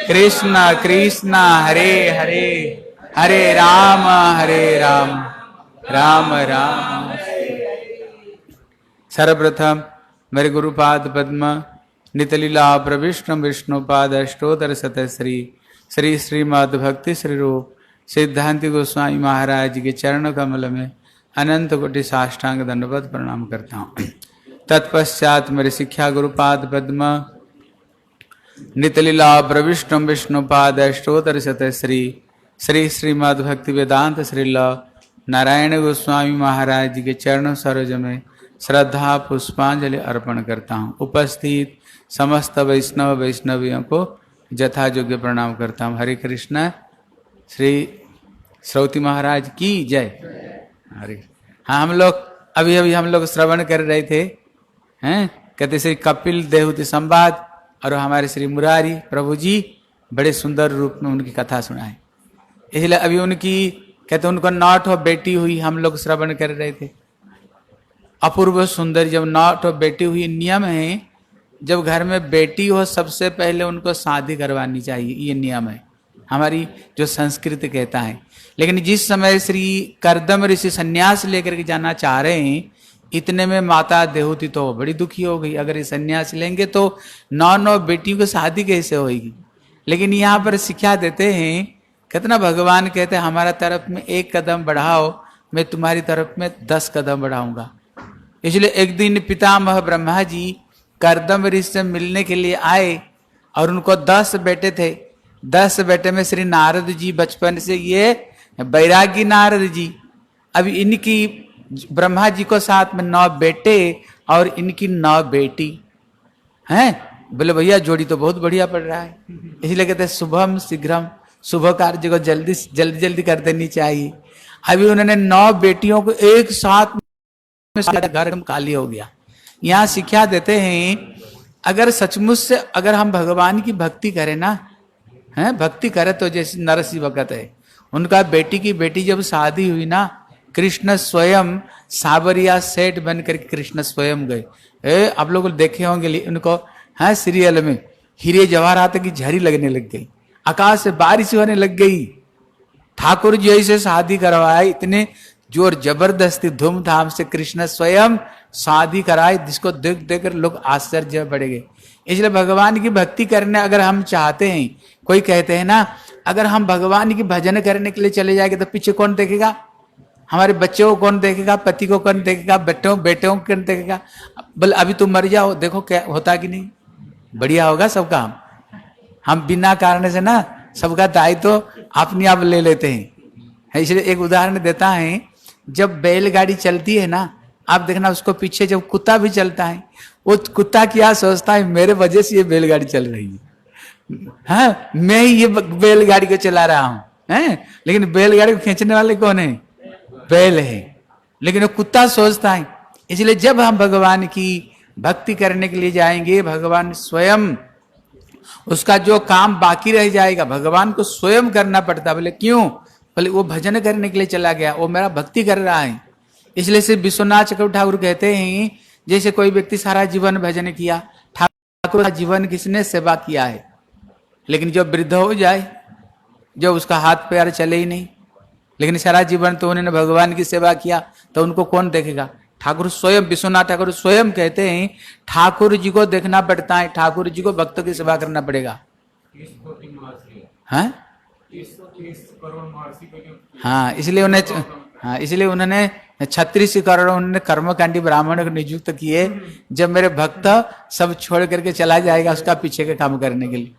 Krishna Krishna Hare Hare Hare Rama Rama Rama. सर्वप्रथम मेरे गुरुपाद पद्म नितलीला प्रविष्णु विष्णुपाद अष्टोत्तर शतश्री श्री श्रीमद् भक्ति श्री रूप सिद्धांति गोस्वामी महाराज के चरण कमल में अनंत कोटि साष्टांग दंडवत प्रणाम करता हूँ। तत्पश्चात मेरे शिक्षा गुरुपाद पद्म नितलीला प्रविष्णु विष्णुपाद अष्टोत्तर शतश्री श्री श्रीमद् भक्ति वेदांत श्रील नारायण गोस्वामी महाराज के चरण सरोज में श्रद्धा पुष्पांजलि अर्पण करता हूँ। उपस्थित समस्त वैष्णव वैष्णवियों को यथा योग्य प्रणाम करता हूँ। हरे कृष्ण। श्री श्रौती महाराज की जय। हरे। हाँ, हम लोग अभी हम लोग श्रवण कर रहे थे, हैं, कहते श्री कपिल देवहूति संवाद, और हमारे श्री मुरारी प्रभु जी बड़े सुंदर रूप में उनकी कथा सुनाए। इसलिए अभी उनकी कहते उनको 9 ठो बेटी हुई, हम लोग श्रवण कर रहे थे। अपूर्व सुंदर, जब 9 ठो बेटी हुई, नियम है जब घर में बेटी हो सबसे पहले उनको शादी करवानी चाहिए, ये नियम है हमारी जो संस्कृति कहता है। लेकिन जिस समय श्री करदम ऋषि संन्यास लेकर के जाना चाह रहे हैं, इतने में माता देवहूति तो बड़ी दुखी हो गई। अगर ये संन्यास लेंगे तो 9 बेटियों की शादी कैसे होगी। लेकिन यहाँ पर शिक्षा देते हैं, कितना भगवान कहते हैं हमारा तरफ में 1 कदम बढ़ाओ, मैं तुम्हारी तरफ में 10 कदम बढ़ाऊंगा। इसलिए एक दिन पितामह ब्रह्मा जी करदम ऋषि से मिलने के लिए आए और उनको 10 बेटे थे। 10 बेटे में श्री नारद जी बचपन से ये बैरागी नारद जी, अभी इनकी ब्रह्मा जी को साथ में 9 बेटे और इनकी 9 बेटी हैं। बोले भैया जोड़ी तो बहुत बढ़िया पड़ रहा है। इसलिए कहते हैं शुभम शीघ्रम शुभ कार्य को जल्दी जल्दी कर देनी चाहिए। अभी उन्होंने 9 बेटियों को एक साथ में सारा घर खाली हो गया। यहाँ शिक्षा देते हैं, अगर सचमुच से अगर हम भगवान की भक्ति करें ना, हैं भक्ति करें, तो जैसे नरसिंह भगत है, उनका बेटी की बेटी जब शादी हुई ना, कृष्ण स्वयं साबरिया सेठ बनकर कृष्ण स्वयं गए। आप लोग देखे होंगे उनको, है सीरियल में, हीरे जवाहरात की झरी लगने लग गई, आकाश से बारिश होने लग गई। ठाकुर जी ऐसे शादी करवाए, इतने जोर जबरदस्ती धूमधाम से कृष्ण स्वयं शादी कराए, जिसको देख देख कर लोग आश्चर्य पड़ गए। इसलिए भगवान की भक्ति करने अगर हम चाहते हैं, कोई कहते हैं ना, अगर हम भगवान की भजन करने के लिए चले जाएंगे तो पीछे कौन देखेगा? हमारे बच्चों को कौन देखेगा? पति को कौन देखेगा? बेटों को कौन देखेगा? बोले अभी तुम मर जाओ, देखो क्या होता कि नहीं, बढ़िया होगा सबका। हम बिना कारण से ना सबका दायित्व तो अपने आप ले लेते हैं। इसलिए एक उदाहरण देता है, जब बैलगाड़ी चलती है ना, आप देखना उसको पीछे जब कुत्ता भी चलता है, वो कुत्ता क्या सोचता है, मेरे वजह से ये बैलगाड़ी चल रही है, हाँ मैं ही ये बैलगाड़ी को चला रहा हूं, हैं? लेकिन बैलगाड़ी को खींचने वाले कौन है? बैल है। लेकिन वो कुत्ता सोचता है। इसलिए जब हम भगवान की भक्ति करने के लिए जाएंगे, भगवान स्वयं उसका जो काम बाकी रह जाएगा भगवान को स्वयं करना पड़ता। बोले क्यों? बोले वो भजन करने के लिए चला गया, वो मेरा भक्ति कर रहा है। इसलिए से विश्वनाथ चक्रवर्ती ठाकुर कहते हैं, जैसे कोई व्यक्ति सारा जीवन भजन किया, ठाकुर का जीवन किसने सेवा किया है, लेकिन जब वृद्ध हो जाए, जब उसका हाथ पैर चले ही नहीं, लेकिन सारा जीवन तो उन्होंने भगवान की सेवा किया, तो उनको कौन देखेगा? ठाकुर स्वयं, विश्वनाथ ठाकुर स्वयं कहते हैं, ठाकुर जी को देखना पड़ता है, ठाकुर जी को भक्तों की सेवा करना पड़ेगा। हाँ, इसलिए उन्होंने 36 करोड़ उन्होंने कर्मकांडी ब्राह्मण को नियुक्त किए, जब मेरे भक्त सब छोड़ करके चला जाएगा उसका पीछे के काम करने के लिए।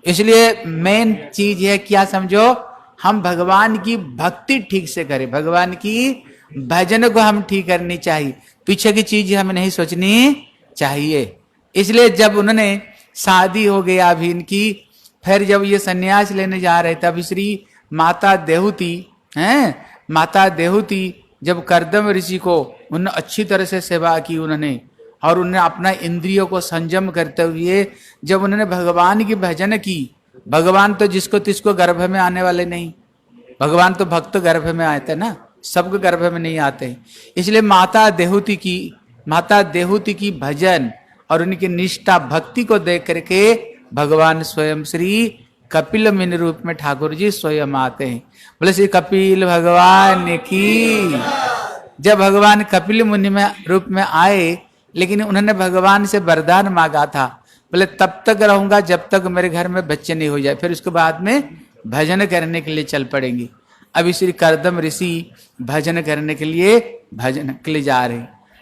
इसलिए मेन चीज है क्या समझो, हम भगवान की भक्ति ठीक से करें, भगवान की भजन को हम ठीक करनी चाहिए, पीछे की चीज हमें नहीं सोचनी चाहिए। इसलिए जब उन्होंने शादी हो गया अभी इनकी, फिर जब ये सन्यास लेने जा रहे थे, अभी श्री माता देहूती हैं, माता देहूती जब कर्दम ऋषि को उन्होंने अच्छी तरह से सेवा की उन्होंने, और उन्होंने अपना इंद्रियों को संयम करते हुए जब उन्होंने भगवान की भजन की, भगवान तो जिसको तिसको गर्भ में आने वाले नहीं, भगवान तो भक्त गर्भ में आए थे ना, सबके गर्भ में नहीं आते। इसलिए माता देहूती की भजन और उनकी निष्ठा भक्ति को देख करके भगवान स्वयं श्री कपिल मुनि रूप में ठाकुर जी स्वयं आते हैं। बोले श्री कपिल भगवान की। जब भगवान कपिल मुनि में रूप में आए, लेकिन उन्होंने भगवान से वरदान मांगा था, बोले तब तक रहूंगा जब तक मेरे घर में बच्चे नहीं हो जाए, फिर उसके बाद में भजन करने के लिए चल पड़ेंगे। अभी श्री कर्दम ऋषि भजन करने के लिए जा रहे।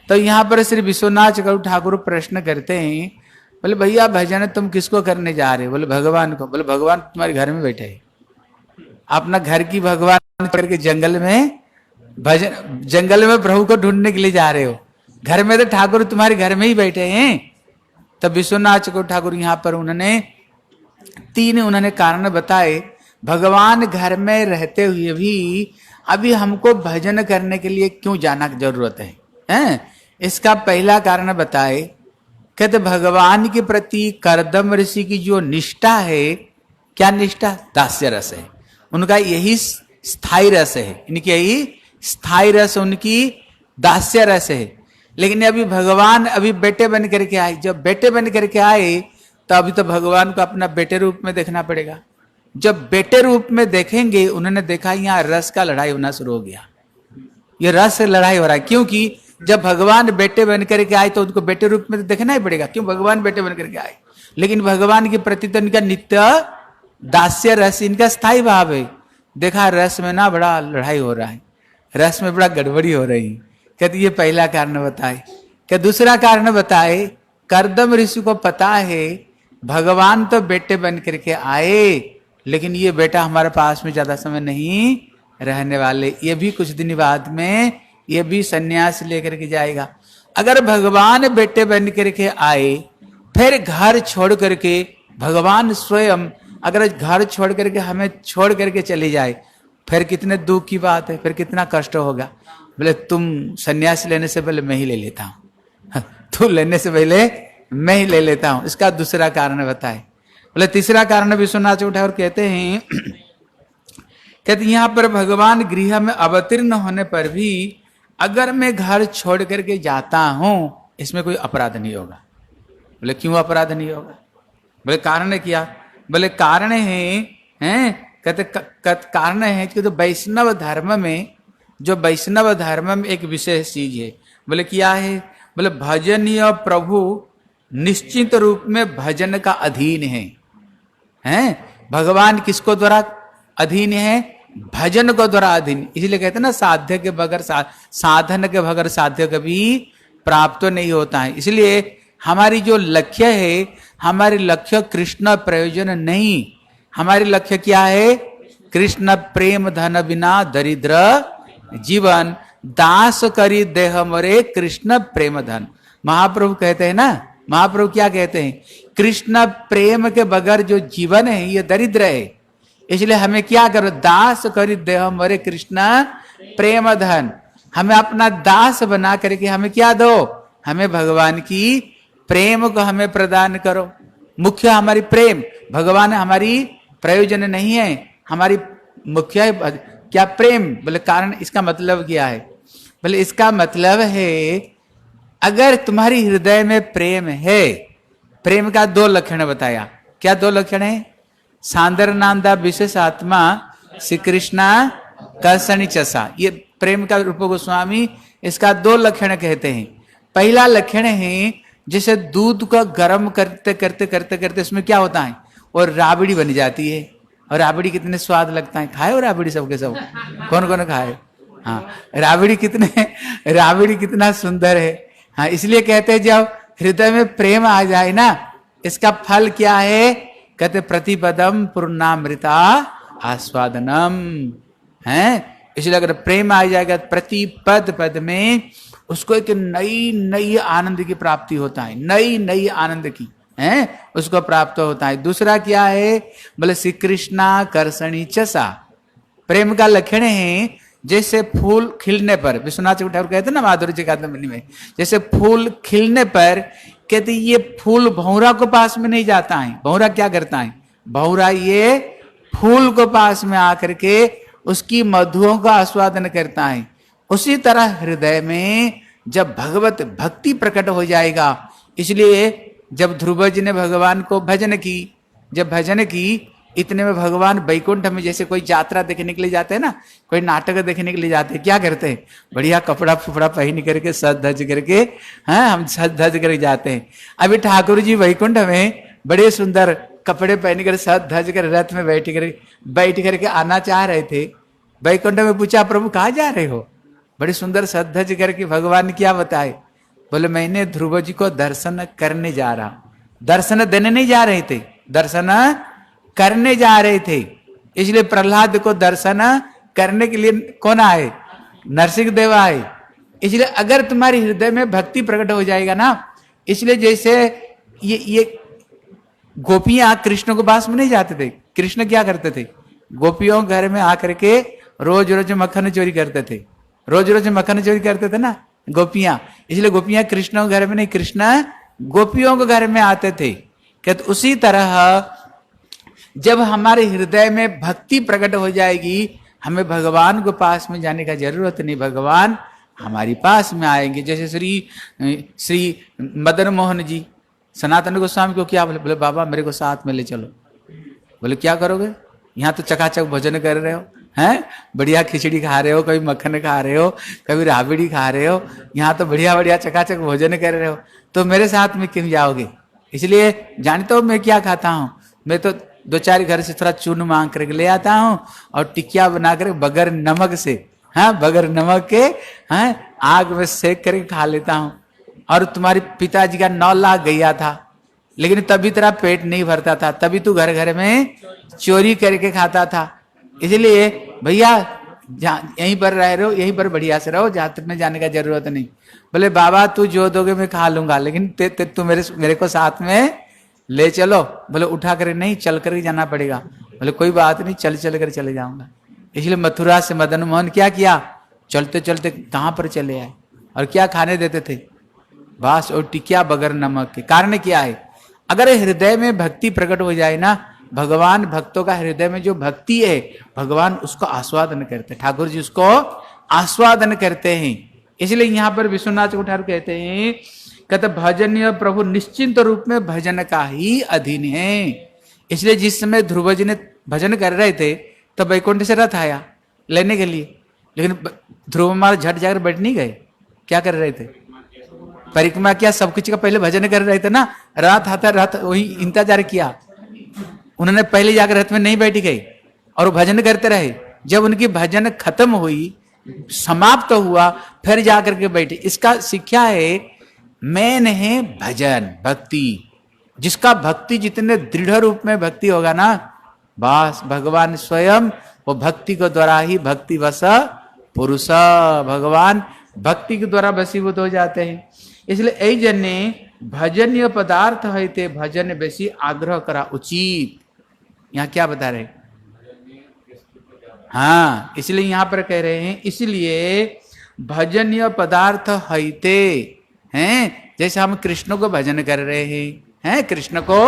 तो यहाँ पर श्री विश्वनाथ चक्रवर्ती ठाकुर प्रश्न करते हैं, बोले भैया भजन तुम किसको करने जा रहे हो? बोले भगवान को। बोले भगवान तुम्हारे घर में बैठे है, अपना घर की भगवान करके जंगल में प्रभु को ढूंढने के लिए जा रहे हो, घर में तो ठाकुर तुम्हारे घर में ही बैठे हैं। तब विश्वनाथ चक्रवर्ती ठाकुर यहाँ पर उन्होंने 3 कारण बताए, भगवान घर में रहते हुए भी अभी हमको भजन करने के लिए क्यों जाना जरूरत है, हैं? इसका पहला कारण बताए, कहते भगवान के प्रति कर्दम ऋषि की जो निष्ठा है, क्या निष्ठा? दास्य रस है उनका, यही स्थायी रस है, इनकी यही स्थायी रस, उनकी दास्य रस है। लेकिन अभी भगवान अभी बेटे बन करके आए, जब बेटे बन करके आए तो अभी तो भगवान को अपना बेटे रूप में देखना पड़ेगा। जब बेटे रूप में देखेंगे, उन्होंने देखा यहाँ रस का लड़ाई होना शुरू हो गया, ये रस लड़ाई हो रहा है, क्योंकि जब भगवान बेटे बन करके आए तो उनको बेटे रूप में तो देखना ही पड़ेगा, क्यों? भगवान बेटे बन करके आए। लेकिन भगवान के प्रति तो इनका नित्य दास्य रस, इनका स्थायी भाव है। देखा रस में ना बड़ा लड़ाई हो रहा है, रस में बड़ा गड़बड़ी हो रही है। कहते ये पहला कारण बताए। क्या दूसरा कारण बताए, कर्दम ऋषि को पता है भगवान तो बेटे बन करके आए, लेकिन ये बेटा हमारे पास में ज्यादा समय नहीं रहने वाले, ये भी कुछ दिन बाद में ये भी सन्यास लेकर के जाएगा। अगर भगवान बेटे बन करके आए, फिर घर छोड़ करके भगवान स्वयं अगर घर छोड़ करके हमें छोड़ करके चली जाए फिर कितने दुख की बात है, फिर कितना कष्ट होगा। बोले तुम सन्यास लेने से पहले मैं ही ले लेता हूं, तू लेने से पहले मैं ही ले लेता हूं। इसका दूसरा कारण बताए। बोले तीसरा कारण विश्वनाथ ठाकुर कहते हैं, कहते यहां पर भगवान गृह में अवतीर्ण होने पर भी अगर मैं घर छोड़ करके जाता हूं इसमें कोई अपराध नहीं होगा। बोले क्यों अपराध नहीं होगा? बोले कारण है क्या? बोले कारण है, कहते कारण है कि तो वैष्णव धर्म में, जो वैष्णव धर्म में एक विशेष चीज है। बोले क्या है? बोले भजनीय प्रभु निश्चित रूप में भजन का अधीन है। भगवान किसको द्वारा अधीन है? भजन को द्वारा अधीन। इसलिए कहते हैं ना साध्य के बगैर साधन के बगैर साध्य कभी प्राप्त नहीं होता है। इसलिए हमारी जो लक्ष्य है, हमारी लक्ष्य कृष्ण प्रयोजन नहीं, हमारी लक्ष्य क्या है? कृष्ण प्रेम धन बिना दरिद्र जीवन, दास करी देह मरे कृष्ण प्रेम धन। महाप्रभु कहते हैं ना, महाप्रभु क्या कहते हैं? कृष्ण प्रेम के बगैर जो जीवन है ये दरिद्र है। इसलिए हमें क्या करो? दास करी देह मरे कृष्ण प्रेम धन। हमें अपना दास बना करके हमें क्या दो? हमें भगवान की प्रेम को हमें प्रदान करो। मुख्य हमारी प्रेम, भगवान हमारी प्रयोजन नहीं है, हमारी मुख्य है क्या? प्रेम। बोले कारण इसका मतलब क्या है? बोले इसका मतलब है अगर तुम्हारी हृदय में प्रेम है, प्रेम का दो लक्षण बताया। क्या दो लक्षण है? सांदर नांदा विशेष आत्मा श्री कृष्णा कर्षणी चसा। ये प्रेम का रूप गोस्वामी इसका दो लक्षण कहते हैं। पहला लक्षण है जैसे दूध को गर्म करते करते करते करते इसमें क्या होता है? और राबड़ी बन जाती है। और राबड़ी कितने स्वाद लगता है। खाए हो राबड़ी? सबके सब कौन कौन खाए? हाँ, राबड़ी कितना सुंदर है। हाँ, इसलिए कहते हैं जब हृदय में प्रेम आ जाए ना, इसका फल क्या है? कहते प्रतिपदम पूर्णामृता आस्वादनम है। इसलिए अगर प्रेम आ जाएगा प्रति पद में उसको एक नई नई आनंद की प्राप्ति होता है, नई नई आनंद की है उसको प्राप्त होता है। दूसरा क्या है? बोले श्री कृष्णा कर्षणी चसा। प्रेम का लक्षण है जैसे फूल खिलने पर, विश्वनाथ ठाकुर कहते हैं ना माधुर्य चैतन्य में, जैसे फूल खिलने पर कहते ये फूल भौरा को पास में नहीं जाता है। भौरा क्या करता है? भौरा ये फूल को पास में आकर के उसकी मधुओं का आस्वादन करता है। उसी तरह हृदय में जब भगवत भक्ति प्रकट हो जाएगा, इसलिए जब ध्रुव जी ने भगवान को भजन की, जब भजन की इतने में भगवान वैकुंठ में जैसे कोई यात्रा देखने के लिए जाते हैं ना, कोई नाटक देखने के लिए जाते हैं, क्या करते हैं? बढ़िया कपड़ा फुपड़ा पहन करके सज धज करके, हाँ हम सज धज करके जाते हैं। अभी ठाकुर जी वैकुंठ में बड़े सुंदर कपड़े पहन कर सज धज कर रथ में बैठ करके आना चाह रहे थे। वैकुंठ में पूछा प्रभु कहाँ जा रहे हो? बड़े सुंदर सज धज करके भगवान क्या बताए? बोले मैंने ध्रुव जी को दर्शन करने जा रहा। दर्शन देने नहीं जा रहे थे, दर्शन करने जा रहे थे। इसलिए प्रहलाद को दर्शन करने के लिए कौन आए? नरसिंह देव आए। इसलिए अगर तुम्हारे हृदय में भक्ति प्रकट हो जाएगा ना, इसलिए जैसे ये गोपियां कृष्ण को पास में नहीं जाते थे। कृष्ण क्या करते थे? गोपियों घर में आकर के रोज रोज मक्खन चोरी करते थे, रोज रोज मक्खन चोरी करते थे ना गोपियां। इसलिए गोपियां कृष्ण के घर में नहीं, कृष्ण गोपियों के घर में आते थे। कहते उसी तरह जब हमारे हृदय में भक्ति प्रकट हो जाएगी, हमें भगवान को पास में जाने का जरूरत नहीं, भगवान हमारी पास में आएंगे। जैसे श्री मदन मोहन जी सनातन गोस्वामी को क्या बोले? बाबा मेरे को साथ में ले चलो। बोले क्या करोगे? यहाँ तो चकाचक भोजन कर रहे हो, हैं बढ़िया खिचड़ी खा रहे हो, कभी मक्खन खा रहे हो, कभी राबड़ी खा रहे हो, यहाँ तो बढ़िया बढ़िया चकाचक भोजन कर रहे हो, तो मेरे साथ में क्यों जाओगे? इसलिए जानते हो मैं क्या खाता हूँ? मैं तो 2-4 घर से थोड़ा चून मांग करके ले आता हूँ और टिकिया बना कर बगैर नमक से, हाँ बगैर नमक के, हाँ आग में सेक करके खा लेता हूँ। और तुम्हारे पिताजी का 9 लाख गैया था, लेकिन तभी तेरा पेट नहीं भरता था, तभी तू घर घर में चोरी करके खाता था। इसलिए भैया यहीं पर रह रहे हो, यहीं पर बढ़िया से रहो, यात्रा में जाने का जरूरत नहीं। बोले बाबा तू जो दोगे मैं खा लूंगा, लेकिन तू मेरे को साथ में ले चलो, बोले उठा कर नहीं, चल कर ही जाना पड़ेगा। बोले कोई बात नहीं, चल चल कर चले जाऊंगा। इसलिए मथुरा से मदन मोहन क्या किया, चलते चलते कहां पर चले आए, और क्या खाने देते थे, बास और टिकिया बगैर नमक के। कारण क्या है, अगर हृदय में भक्ति प्रकट हो जाए ना, भगवान भक्तों का हृदय में जो भक्ति है, भगवान उसको आस्वादन करते, ठाकुर जी उसको आस्वादन करते हैं। इसलिए यहाँ पर विश्वनाथ ठाकुर कहते हैं, कहते भजनीय प्रभु निश्चिंत रूप में भजन का ही अधीन है। इसलिए जिस समय ध्रुव जी ने भजन कर रहे थे तब वैकुंठ से रथ आया लेने के लिए, लेकिन ध्रुव महाराज झट जाकर बैठ नहीं गए, क्या कर रहे थे, परिक्रमा किया, सब कुछ का पहले भजन कर रहे थे ना, रथ आता, रथ वही इंतजार किया। उन्होंने पहले जाकर रथ में नहीं बैठ गए और वो भजन करते रहे। जब उनकी भजन खत्म हुई, समाप्त हुआ, फिर जाकर के बैठे। इसका शिक्षा है, मेन है भजन, भक्ति। जिसका भक्ति जितने दृढ़ रूप में भक्ति होगा ना, बस भगवान स्वयं वो भक्ति को द्वारा ही भक्ति वश पुरुष, भगवान भक्ति के द्वारा वशीभूत हो जाते हैं। इसलिए ऐ जन्य भजनीय पदार्थ है ते भजन बेसी आग्रह करा उचित। यहाँ क्या बता रहे, हाँ, इसलिए यहां पर कह रहे हैं, इसलिए भजनीय पदार्थ हैते हैं, जैसे हम कृष्ण को भजन कर रहे हैं, कृष्ण को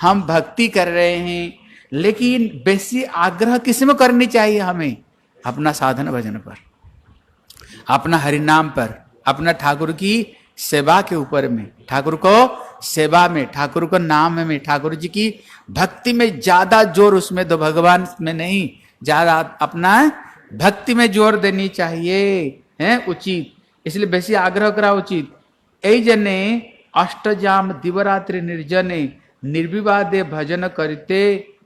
हम भक्ति कर रहे हैं, लेकिन बेसी आग्रह किस में करनी चाहिए हमें, अपना साधन भजन पर, अपना हरिनाम पर, अपना ठाकुर की सेवा के ऊपर में, ठाकुर को सेवा में, ठाकुर को नाम में, ठाकुर जी की भक्ति में ज्यादा जोर उसमें दो, भगवान में नहीं, ज्यादा अपना भक्ति में जोर देनी चाहिए, है उचित। इसलिए बेसी आग्रह करा उचित। ऐ जने अष्टजाम दिवरात्रि निर्जने निर्विवादे भजन करते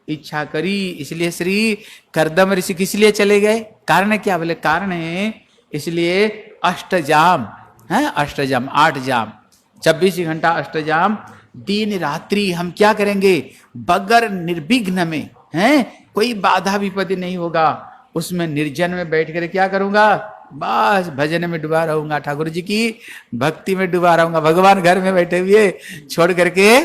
इच्छा करी। इसलिए श्री करदम ऋषि किस लिए चले गए, कारण क्या, बोले कारण है इसलिए अष्टजाम है, अष्टजाम 8 जाम 24 घंटा अष्टजाम, दिन रात्रि हम क्या करेंगे, बगैर निर्विघ्न में, हैं, कोई बाधा विपत्ति नहीं होगा, उसमें निर्जन में बैठ कर क्या करूंगा, बस भजन में डूबा रहूंगा, ठाकुर जी की भक्ति में डूबा रहूंगा। भगवान घर में बैठे हुए छोड़ करके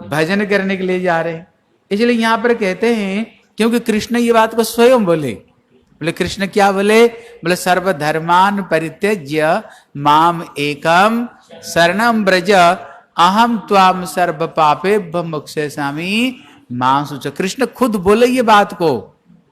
भजन करने के लिए जा रहे हैं। इसलिए यहां पर कहते हैं, क्योंकि कृष्ण ये बात को स्वयं बोले, बोले कृष्ण क्या बोले, बोले सर्वधर्मान परित्यज्य माम एकम शरणम ब्रज अहम त्वाम सर्व पापे मोक्षयिष्यामि मां शुच। कृष्ण खुद बोले ये बात को।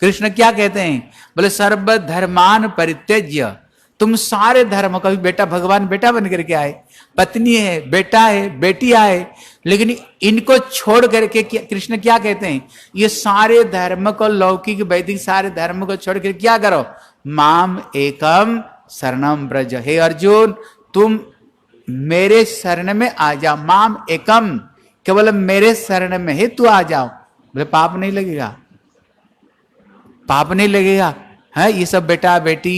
कृष्ण क्या कहते हैं, बोले सर्वधर्मान परित्यज्य, तुम सारे धर्म, कभी बेटा, भगवान बेटा बन करके आए, पत्नी है, बेटा है, बेटी आए, लेकिन इनको छोड़ करके कृष्ण क्या कहते हैं, ये सारे धर्म को, लौकिक वैदिक सारे धर्म को छोड़ कर क्या करो, माम एकम शरणम ब्रज। हे अर्जुन, तुम मेरे शरण में आ जाओ, माम एकम, केवल मेरे शरण में ही तू आ जाओ। बोले पाप नहीं लगेगा, पाप नहीं लगेगा, है ये सब बेटा बेटी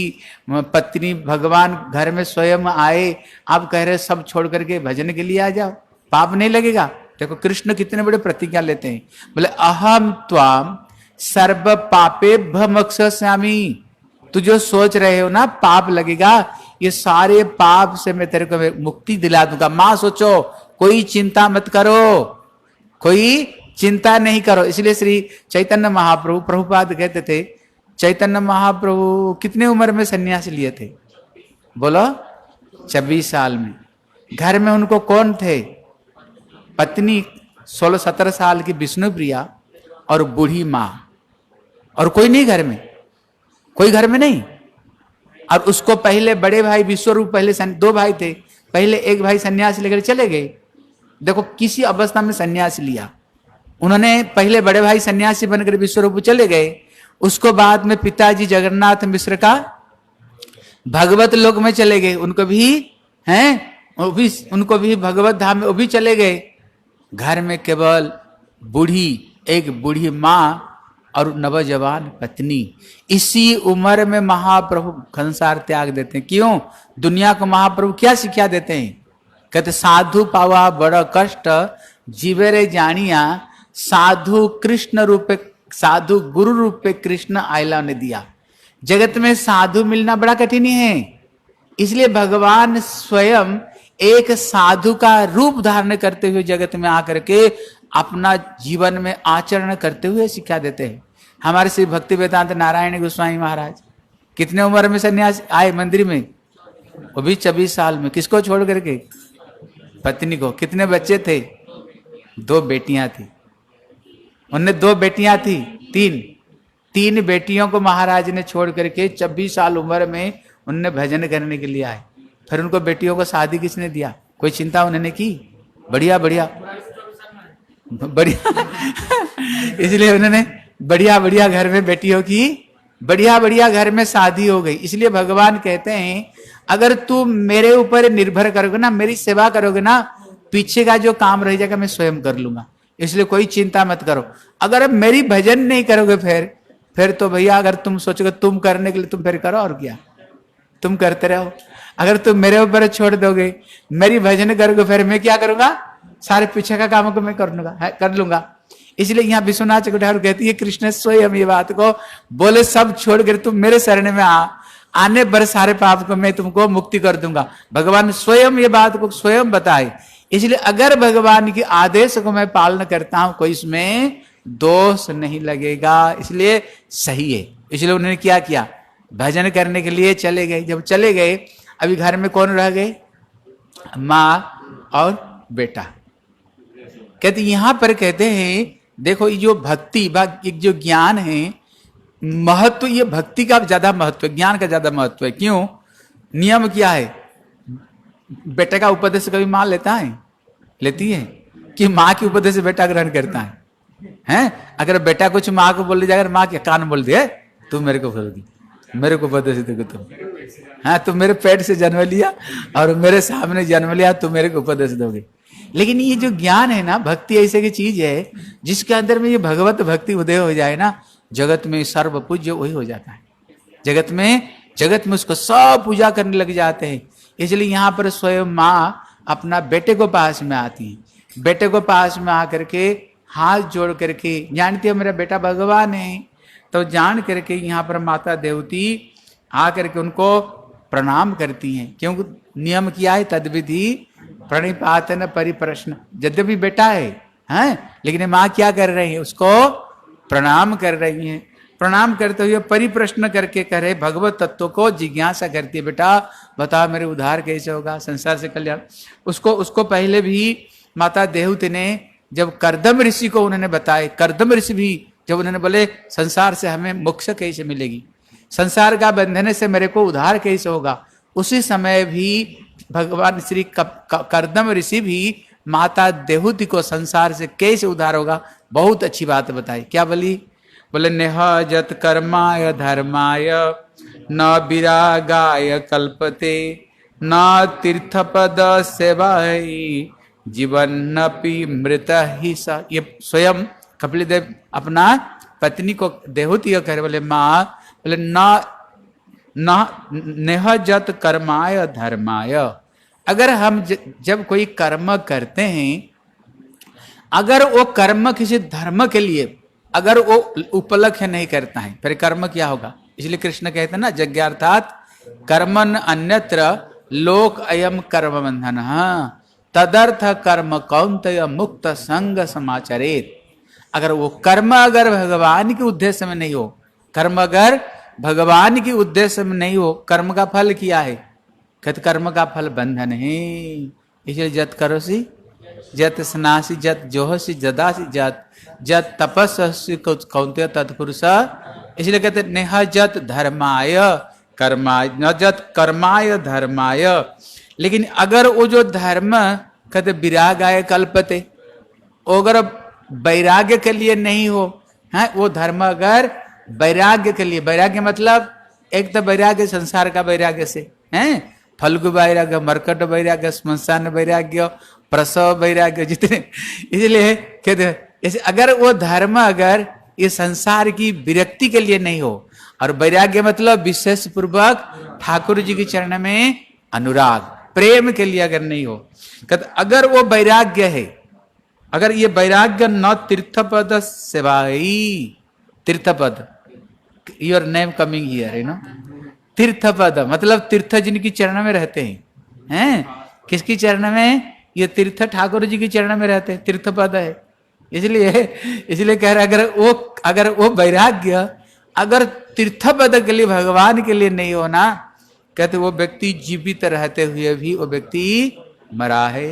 पत्नी भगवान घर में स्वयं आए, आप कह रहे सब छोड़ करके भजन के लिए आ जाओ, पाप नहीं लगेगा। देखो कृष्ण कितने बड़े प्रतिज्ञा लेते हैं, बोले अहम त्वाम सर्व पापे मोक्षयिष्यामि। तू जो सोच रहे हो ना पाप लगेगा, ये सारे पाप से मैं तेरे को मुक्ति दिला दूंगा। मां सोचो, कोई चिंता मत करो, कोई चिंता नहीं करो। इसलिए श्री चैतन्य महाप्रभु, प्रभुपाद कहते थे, चैतन्य महाप्रभु कितने उम्र में सन्यास लिए थे, बोलो 26 साल में। घर में उनको कौन थे, पत्नी 16-17 साल की विष्णु प्रिया और बूढ़ी माँ, और कोई नहीं घर में, कोई घर में नहीं। और उसको पहले बड़े भाई विश्वरूप, पहले 2 भाई थे, पहले एक भाई सन्यास लेकर चले गए। देखो किसी अवस्था में सन्यास लिया उन्होंने, पहले बड़े भाई सन्यासी बनकर विश्वरूप चले गए, उसको बाद में पिताजी जगन्नाथ मिश्र का भगवत लोक में चले गए, उनको भी हैं, उनको भी भगवत धाम में वो भी चले गए। घर में केवल बूढ़ी, एक बूढ़ी माँ और नवजवान पत्नी। इसी उम्र में महाप्रभु संसार त्याग देते हैं। क्यों, दुनिया को महाप्रभु क्या शिक्षा देते हैं, कहते साधु पावा बड़ा कष्ट जीवे रे जानिया, साधु कृष्ण रूप, साधु गुरु रूप पे कृष्ण आयला ने दिया। जगत में साधु मिलना बड़ा कठिन है, इसलिए भगवान स्वयं एक साधु का रूप धारण करते हुए जगत में आकर के अपना जीवन में आचरण करते हुए शिक्षा देते हैं। हमारे श्री भक्ति वेदांत नारायण गोस्वामी महाराज कितने उम्र में सन्यास आए मंदिर में? वो भी 26 साल में। किसको छोड़ करके? पत्नी को। कितने बच्चे थे? 2 बेटियां थी। उनने 2 बेटियां थी, 3 बेटियों को महाराज ने छोड़ करके 26 साल उम्र में उनने भजन करने के लिए आए। फिर उनको बेटियों को शादी किसने दिया? कोई चिंता उन्होंने की? बढ़िया बढ़िया बढ़िया इसलिए उन्होंने बढ़िया बढ़िया घर में बेटियों की बढ़िया बढ़िया घर में शादी हो गई। इसलिए भगवान कहते हैं अगर तू मेरे ऊपर निर्भर करोगे ना, मेरी सेवा करोगे ना, पीछे का जो काम रह जाएगा मैं स्वयं कर लूंगा। इसलिए कोई चिंता मत करो। अगर मेरी भजन नहीं करोगे फिर तो भैया अगर तुम सोचोगे तुम करने के लिए, तुम फिर करो और क्या, तुम करते रहो। अगर तुम मेरे ऊपर छोड़ दोगे, मेरी भजन करोगे, फिर मैं क्या करूंगा? सारे पीछे का काम को मैं कर लूंगा। इसलिए यहाँ विश्वनाथ चक्रवर्ती ठाकुर कहती है कृष्ण स्वयं ये बात को बोले सब छोड़ कर तुम मेरे शरण में आने पर सारे पाप को मैं तुमको मुक्ति कर दूंगा। भगवान स्वयं ये बात को स्वयं बताए। इसलिए अगर भगवान की आदेश को मैं पालन करता हूं कोई इसमें दोष नहीं लगेगा, इसलिए सही है। इसलिए उन्होंने क्या किया? भजन करने के लिए चले गए। जब चले गए अभी घर में कौन रह गए? माँ और बेटा। कहते यहां पर कहते हैं देखो ये जो भक्ति एक जो ज्ञान है महत्व, ये भक्ति का ज्यादा महत्व है, ज्ञान का ज्यादा महत्व है। क्यों? नियम क्या है? बेटे का उपदेश कभी मां लेती है कि माँ की उपदेश बेटा ग्रहण करता है? अगर बेटा कुछ माँ को बोल जाएगा, माँ के कान बोल दिया तू मेरे को बोलोगी, मेरे को उपदेश देगा तुम, हाँ तुम मेरे पेट से जन्म लिया और मेरे सामने जन्म लिया, तुम मेरे को उपदेश दोगे। लेकिन ये जो ज्ञान है ना, भक्ति ऐसे की चीज है जिसके अंदर में ये भगवत भक्ति उदय हो जाए ना, जगत में सर्व पूज्य वही हो जाता है। जगत में उसको सब पूजा करने लग जाते हैं। इसलिए यहाँ पर स्वयं माँ अपना बेटे को पास में आती है। बेटे को पास में आकर के हाथ जोड़ करके, जानती है मेरा बेटा भगवान है, तो जान करके यहाँ पर माता देवती आकर के उनको प्रणाम करती हैं। क्योंकि नियम किया है तद्विधि प्रणिपातन परिप्रश्न। यद्यपि बेटा है लेकिन माँ क्या कर रही है? उसको प्रणाम कर रही है। प्रणाम करते हुए परिप्रश्न करके कह रहे भगवत तत्व को जिज्ञासा करती है, बेटा बता मेरे उद्धार कैसे होगा, संसार से कल्याण। उसको पहले भी माता देवती ने जब कर्दम ऋषि को उन्होंने बताए, कर्दम ऋषि भी जब उन्होंने बोले संसार से हमें मोक्ष कैसे मिलेगी, संसार का बंधने से मेरे को उद्धार कैसे होगा, उसी समय भी भगवान श्री कर्दम ऋषि भी माता देवहूति को संसार से कैसे उद्धार होगा बहुत अच्छी बात बताई। क्या बोले नेहजत कर्माय धर्माय न विरागाय कल्पते न तीर्थपद सेवाय जीवन्नपि मृत ही स। ये स्वयं कपिल देव अपना पत्नी को देवहूति को कह रहे, बोले माँ, बोले न नेहजत कर्माय धर्माय। अगर हम जब कोई कर्म करते हैं, अगर वो कर्म किसी धर्म के लिए अगर वो उपलक्ष्य नहीं करता है, फिर कर्म क्या होगा? इसलिए कृष्ण कहते हैं ना यज्ञार्थात कर्मन अन्यत्र लोक अयम कर्म बंधन तदर्थ कर्म कौन्तेय मुक्त संग समाचरेत। अगर वो कर्म अगर भगवान के उद्देश्य में नहीं हो, कर्म अगर भगवान के उद्देश्य में नहीं हो, कर्म का फल क्या है? कहते कर्म का फल बंधन है। इसलिए जत करोसी जत स्नासी जत जोहसी जदासी जत तपस्वी कौन्तेय तत्पुरुष। इसलिए कहते नेह जत धर्माय कर्माय न जत कर्माय धर्माय। लेकिन अगर वो जो धर्म कहते विरागाय कल्पते, अगर वैराग्य के लिए नहीं हो, है वो धर्म अगर वैराग्य के लिए, वैराग्य मतलब एक तो वैराग्य संसार का वैराग्य से है, फल्गु वैराग्य, मरकट वैराग्य, श्मशान वैराग्य, प्रसव वैराग्य, जितने। इसलिए कहते अगर वो धर्म अगर ये संसार की विरक्ति के लिए नहीं हो, और वैराग्य मतलब विशेष पूर्वक ठाकुर जी के चरण में अनुराग प्रेम के लिए अगर नहीं हो, कहते अगर वो वैराग्य है, अगर ये वैराग्य न तीर्थपद सेवाई, तीर्थपद योर नेम कमिंग हियर है ना, तीर्थपद मतलब तीर्थ जिनकी चरण में रहते हैं, किसकी चरण में? ये तीर्थ ठाकुर जी के चरण में रहते हैं, तीर्थपद है। इसलिए कह रहे अगर वो वैराग्य अगर तीर्थपद के लिए भगवान के लिए नहीं होना, कहते वो व्यक्ति जीवित रहते हुए भी वो व्यक्ति मरा है।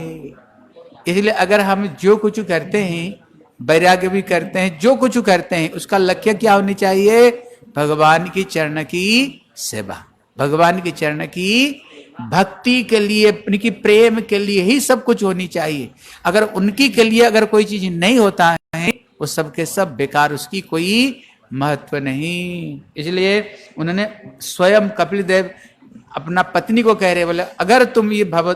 इसलिए अगर हम जो कुछ करते हैं, वैराग्य भी करते हैं, जो कुछ करते हैं, उसका लक्ष्य क्या होनी चाहिए? भगवान की चरण की सेवा, भगवान की चरण की भक्ति के लिए, उनकी प्रेम के लिए ही सब कुछ होनी चाहिए। अगर उनकी के लिए अगर कोई चीज नहीं होता है, वो सब के सब बेकार, उसकी कोई महत्व नहीं। इसलिए उन्होंने स्वयं कपिल देव अपना पत्नी को कह रहे, बोले अगर तुम ये भव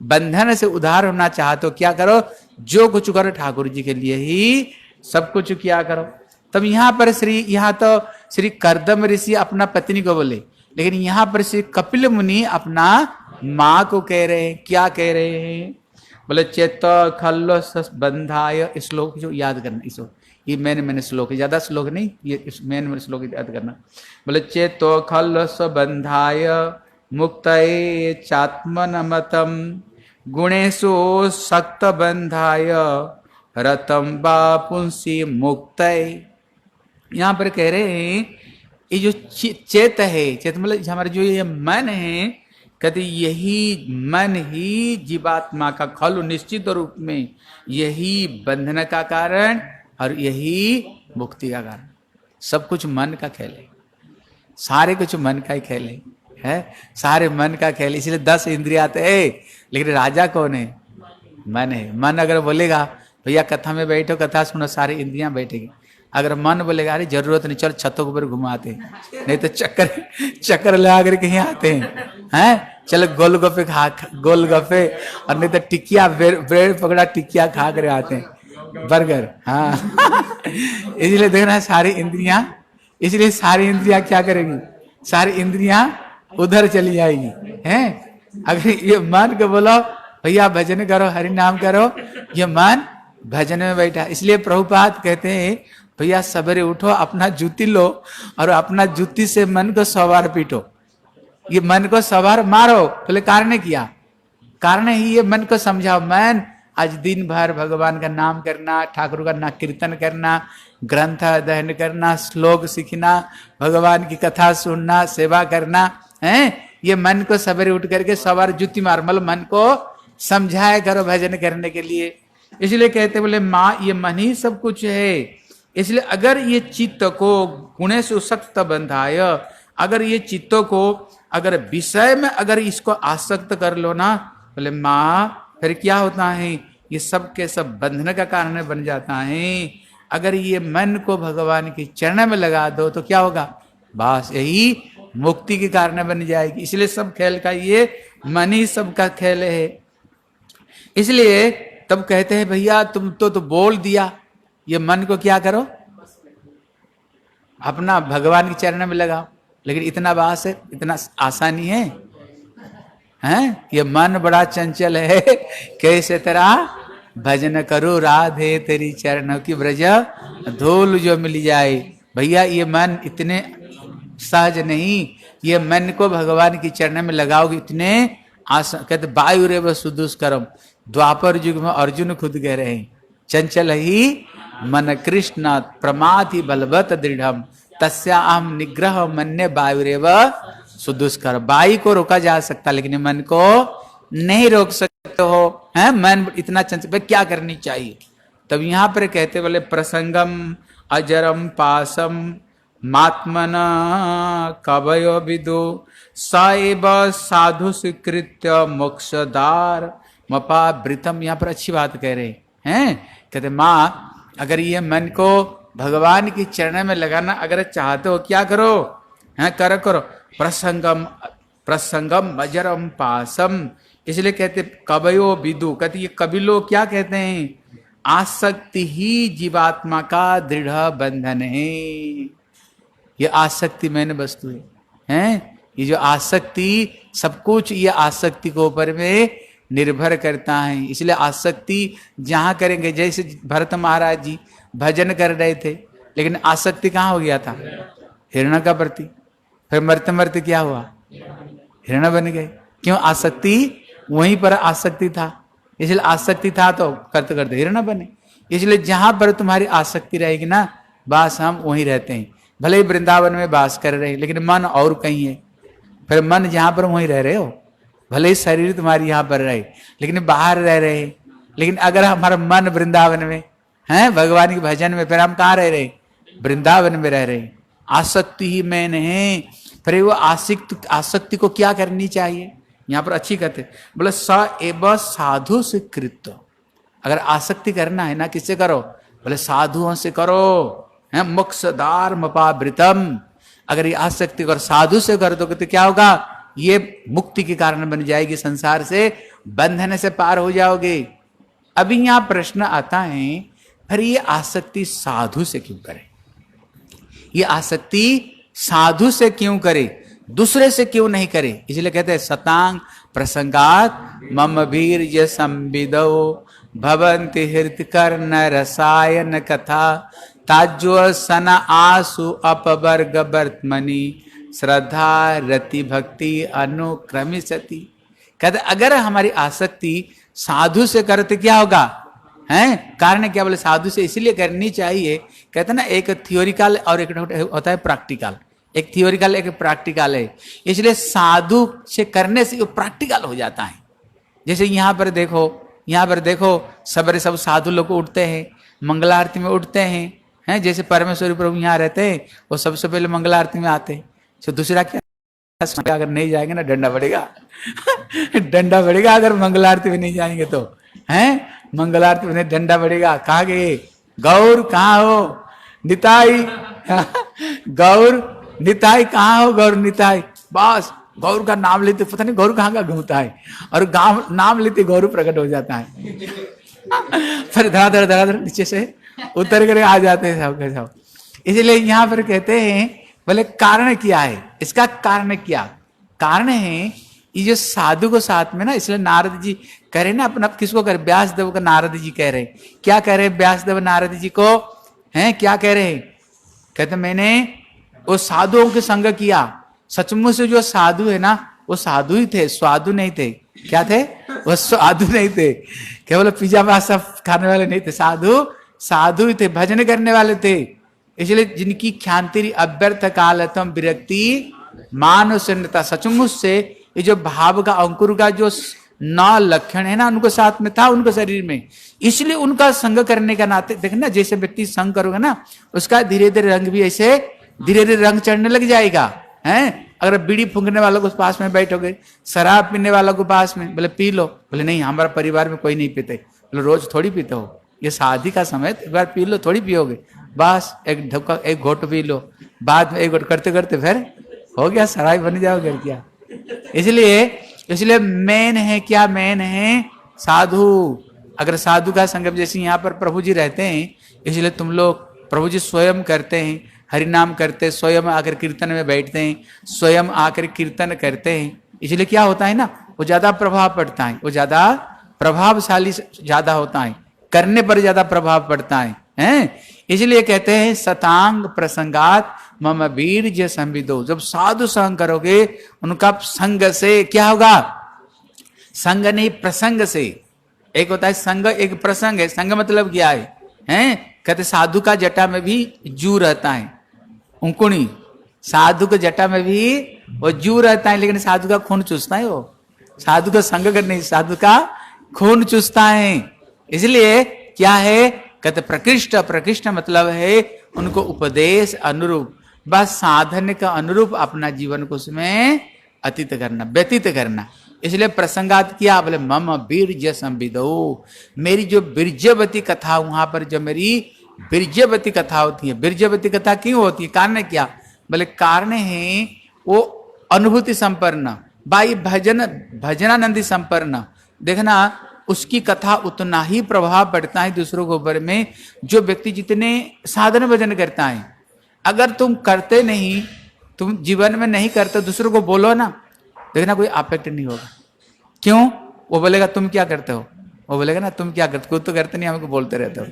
बंधन से उद्धार होना चाहते हो, क्या करो? जो कुछ करो ठाकुर जी के लिए ही सब कुछ किया करो। तब यहाँ तो श्री कर्दम ऋषि अपना पत्नी को बोले, लेकिन यहाँ पर श्री कपिल मुनि अपना माँ को कह रहे हैं। क्या कह रहे हैं? बोले चेत खल्लो बंधाय, इस श्लोक जो याद करना, इसको ये मैंने श्लोक है, ज्यादा श्लोक नहीं, ये मैंने श्लोक याद करना। बोले चेतो खल्लो बंधाय मुक्तये चात्मनमतम गुणेशु सक्त बंधाय रतम बा पुंसी मुक्तये। यहाँ पर कह रहे हैं ये जो चेत है, चेत मतलब हमारे जो ये मन है, कहते यही मन ही जीवात्मा का खल निश्चित रूप में यही बंधन का कारण और यही मुक्ति का कारण। सब कुछ मन का खेल है, सारे कुछ मन का ही खेल है, सारे मन का खेल। इसलिए 10 इंद्रियां है, लेकिन राजा कौन है? मन है। मन अगर बोलेगा भैया कथा में बैठो, कथा सुनो, सारी इंद्रियां बैठेगी। अगर मन बोलेगा अरे जरूरत नहीं, चल छतों के ऊपर घुमाते हैं, नहीं तो चक्कर लगा कर कहीं आते हैं, चलो गोलगप्पे और नहीं तो टिकिया, ब्रेड पकड़ा टिकिया खा कर आते हैं, बर्गर। हाँ इसलिए देखना सारी इंद्रियां, इसलिए सारी इंद्रियां क्या करेगी? सारी इंद्रियां उधर चली जाएगी, हैं? अगर ये मन को बोलो भैया भजन करो, हरि नाम करो, ये मन भजन में बैठा। इसलिए प्रभुपाद कहते हैं भैया सवेरे उठो, अपना जूती लो और अपना जूती से मन को 100 बार पीटो, ये मन को 100 बार मारो। बोले कारण किया? कारण ही ये मन को समझाओ, मन आज दिन भर भगवान का नाम करना, ठाकुर का नाम कीर्तन करना, ग्रंथ अध्ययन करना, श्लोक सीखना, भगवान की कथा सुनना, सेवा करना है। ये मन को सवेरे उठ करके 100 बार जूती मार, मतलब मन को समझाया करो भजन करने के लिए। इसलिए कहते बोले माँ ये मन ही सब कुछ है। इसलिए अगर ये चित्त को गुणे से सक्त बंधाय, अगर ये चित्तों को अगर विषय में अगर इसको आसक्त कर लो ना, बोले माँ फिर क्या होता है? ये सब के सब बंधन का कारण बन जाता है। अगर ये मन को भगवान के चरण में लगा दो तो क्या होगा? बस यही मुक्ति के कारण बन जाएगी। इसलिए सब खेल का ये मन ही सबका खेल है। इसलिए तब कहते हैं भैया तुम तो बोल दिया, ये मन को क्या करो? अपना भगवान के चरण में लगाओ। लेकिन इतना बात है, इतना आसानी है, हैं? ये मन बड़ा चंचल है, कैसे तेरा भजन करो राधे तेरी चरणों की ब्रज धूल जो मिल जाए। भैया ये मन इतने सहज नहीं, ये मन को भगवान की चरण में लगाओगे इतने आसान। कहते वायु रे व सुदुष्करम, द्वापर युग में अर्जुन खुद कह रहे हैं चंचल ही मन कृष्ण प्रमाथि बलवत दृढ़म तस्या अहम निग्रह मन्य वायु रे व सुदुष्कर। वायु को रोका जा सकता लेकिन मन को नहीं रोक सकते हो, है? मन इतना चंचल, क्या करनी चाहिए? तब यहाँ पर कहते बोले प्रसंगम अजरम पासम मात्मन कवयो विदु साइब साधु स्वीकृत्य मोक्षदार मपावृतम। यहाँ पर अच्छी बात कह रहे हैं। कहते माँ अगर ये मन को भगवान की चरण में लगाना अगर चाहते हो, क्या करो? है करो प्रसंगम अजरम पासम। इसलिए कहते कवयो विदु, कहते ये कवि लोग क्या कहते हैं? आसक्ति ही जीवात्मा का दृढ़ बंधन है। ये आसक्ति मैंने वस्तु है, हैं? ये जो आसक्ति सब कुछ ये आसक्ति के ऊपर में निर्भर करता है। इसलिए आसक्ति जहां करेंगे, जैसे भरत महाराज जी भजन कर रहे थे लेकिन आसक्ति कहाँ हो गया था? हिरण का प्रति। फिर मरते मरते क्या हुआ? हिरण बन गए। क्यों? आसक्ति वहीं पर आसक्ति था, इसलिए आसक्ति था तो करते करते हिरण बने। इसलिए जहां पर तुम्हारी आसक्ति रहेगी ना, बस हम वहीं रहते हैं। भले ही वृंदावन में वास कर रहे हैं, लेकिन मन और कहीं है। फिर मन जहां पर वहीं रह रहे हो, भले ही शरीर तुम्हारी यहां पर रहे, लेकिन बाहर रह रहे हैं। लेकिन अगर हमारा मन वृंदावन में है, भगवान के भजन में, फिर हम कहाँ रह रहे? वृंदावन में रह रहे। आसक्ति ही मैंने है। फिर वो आसक्ति को क्या करनी चाहिए? यहाँ पर अच्छी कहते बोले स एव साधु से कृत। अगर आसक्ति करना है ना, किससे करो? बोले साधुओं से करो। है मोक्षदार मपावृतम। अगर ये आसक्ति कर साधु से कर दो तो क्या होगा? ये मुक्ति के कारण बन जाएगी, संसार से बंधन से पार हो जाओगे। अभी यहां प्रश्न आता है, फिर ये आसक्ति साधु से क्यों करे? ये आसक्ति साधु से क्यों करे, दूसरे से क्यों नहीं करे? इसलिए कहते हैं सतांग प्रसंगात मम वीर्य संविदो भवन्ति हृतकर्ण रसायन कथा ताज्यो सन आसु अपवर्ग वर्तमनि श्रद्धा रति भक्ति अनुक्रमिसति। कहते अगर हमारी आसक्ति साधु से करते क्या होगा? हैं कारण क्या? बोले साधु से इसलिए करनी चाहिए। कहते ना एक थियोरिकल और एक होता है प्रैक्टिकल। एक थियोरिकल एक प्रैक्टिकल है। इसलिए साधु से करने से वो प्रैक्टिकल हो जाता है। जैसे यहाँ पर देखो सबरे सब साधु लोग उठते हैं, मंगलारती में उठते हैं। जैसे परमेश्वरी प्रभु यहाँ रहते हैं, वो सबसे पहले मंगलारती में आते हैं। तो दूसरा क्या? अगर नहीं जाएंगे ना डंडा पड़ेगा डंडा पड़ेगा अगर मंगलारती में नहीं जाएंगे तो। हैं मंगलारती में डंडा पड़ेगा। कहाँ गए? गौर कहाँ हो? निताई गौर निताई कहाँ हो? गौर निताई। बस गौर का नाम लेते पता नहीं गौर कहाँ का घूमता है, और गांव नाम लेते गौर प्रकट हो जाता है फिर धड़ाधड़ नीचे से उतर कर आ जाते हैं सब। इसलिए यहाँ पर कहते हैं बोले कारण क्या है? इसका कारण क्या? कारण है ये जो साधु को साथ में ना, इसलिए नारद जी कह रहे ना अपना किसको कर? व्यास देव को नारद जी कह रहे। क्या कह रहे व्यास देव नारद जी को? हैं क्या कह रहे? कहते मैंने वो साधुओं के संग किया। सचमुच से जो साधु है ना, वो साधु ही थे, स्वादु नहीं थे। क्या थे? वो स्वादु नहीं थे, केवल पिज्जा पास्ता खाने वाले नहीं थे। साधु ही थे, भजन करने वाले थे। इसलिए जिनकी ख्याति अव्यर्थ कालतम विरक्ति मानुषता, सचमुच से ये जो भाव का अंकुर का जो 9 लक्षण है ना, उनको साथ में था उनको शरीर में। इसलिए उनका संग करने का नाते देखना, जैसे व्यक्ति संग करोगे ना, उसका धीरे धीरे रंग भी ऐसे धीरे धीरे रंग चढ़ने लग जाएगा। हैं अगर बीड़ी फूंकने वालों को पास में बैठोगे, शराब पीने वालों को पास में, बोले पी लो, बोले नहीं हमारा परिवार में कोई नहीं पीते, बोले रोज थोड़ी पीते हो, ये शादी का समय एक बार पी लो, थोड़ी पियोगे, बस एक ढक्का एक घोट पी लो, बाद में एक घोट करते करते फिर हो गया शराब बन जाओगे क्या। इसलिए मेन है क्या? मेन है साधु। अगर साधु का संगम, जैसे यहाँ पर प्रभु जी रहते हैं, इसलिए तुम लोग प्रभु जी स्वयं करते हैं, हरि नाम करते, स्वयं आकर कीर्तन में बैठते हैं, स्वयं आकर कीर्तन करते हैं। इसलिए क्या होता है ना, वो ज्यादा प्रभाव पड़ता है, वो ज्यादा प्रभावशाली ज्यादा होता है, करने पर ज्यादा प्रभाव पड़ता है। इसलिए कहते हैं सतांग प्रसंगात मम वीर्य संविदो। जब साधु संग करोगे, उनका संग से क्या होगा? संग नहीं प्रसंग से। एक होता है संग, एक प्रसंग है। संग मतलब क्या है? कहते साधु का जटा में भी जू रहता है, उंकुणी। साधु के जटा में भी वो जू रहता है, लेकिन साधु का खून चूसता है। वो साधु का संग कर नहीं, साधु का खून चूसता है। इसलिए क्या है? कहते प्रकृष्ट। प्रकृष्ट मतलब है उनको उपदेश अनुरूप, बस साधन का अनुरूप अपना जीवन को उसमें अतीत करना, व्यतीत करना। इसलिए प्रसंगात किया, बोले मम वीर्य संविदो। मेरी जो वीर्यवती कथा, वहां पर जो मेरी वीर्यवती कथा होती है, वीर्यवती कथा क्यों होती है? कारण क्या? बोले कारण है वो अनुभूति संपन्न, बाई भजनानंदी संपन्न। देखना उसकी कथा उतना ही प्रभाव पड़ता है दूसरों के ऊपर में, जो व्यक्ति जितने साधन भजन करता है। अगर तुम करते नहीं, तुम जीवन में नहीं करते, दूसरों को बोलो ना, देखना कोई अफेक्ट नहीं होगा। क्यों? वो बोलेगा तुम क्या करते हो, वो बोलेगा ना तुम क्या करते हो, खुद तो करते नहीं, हमको बोलते रहते हो।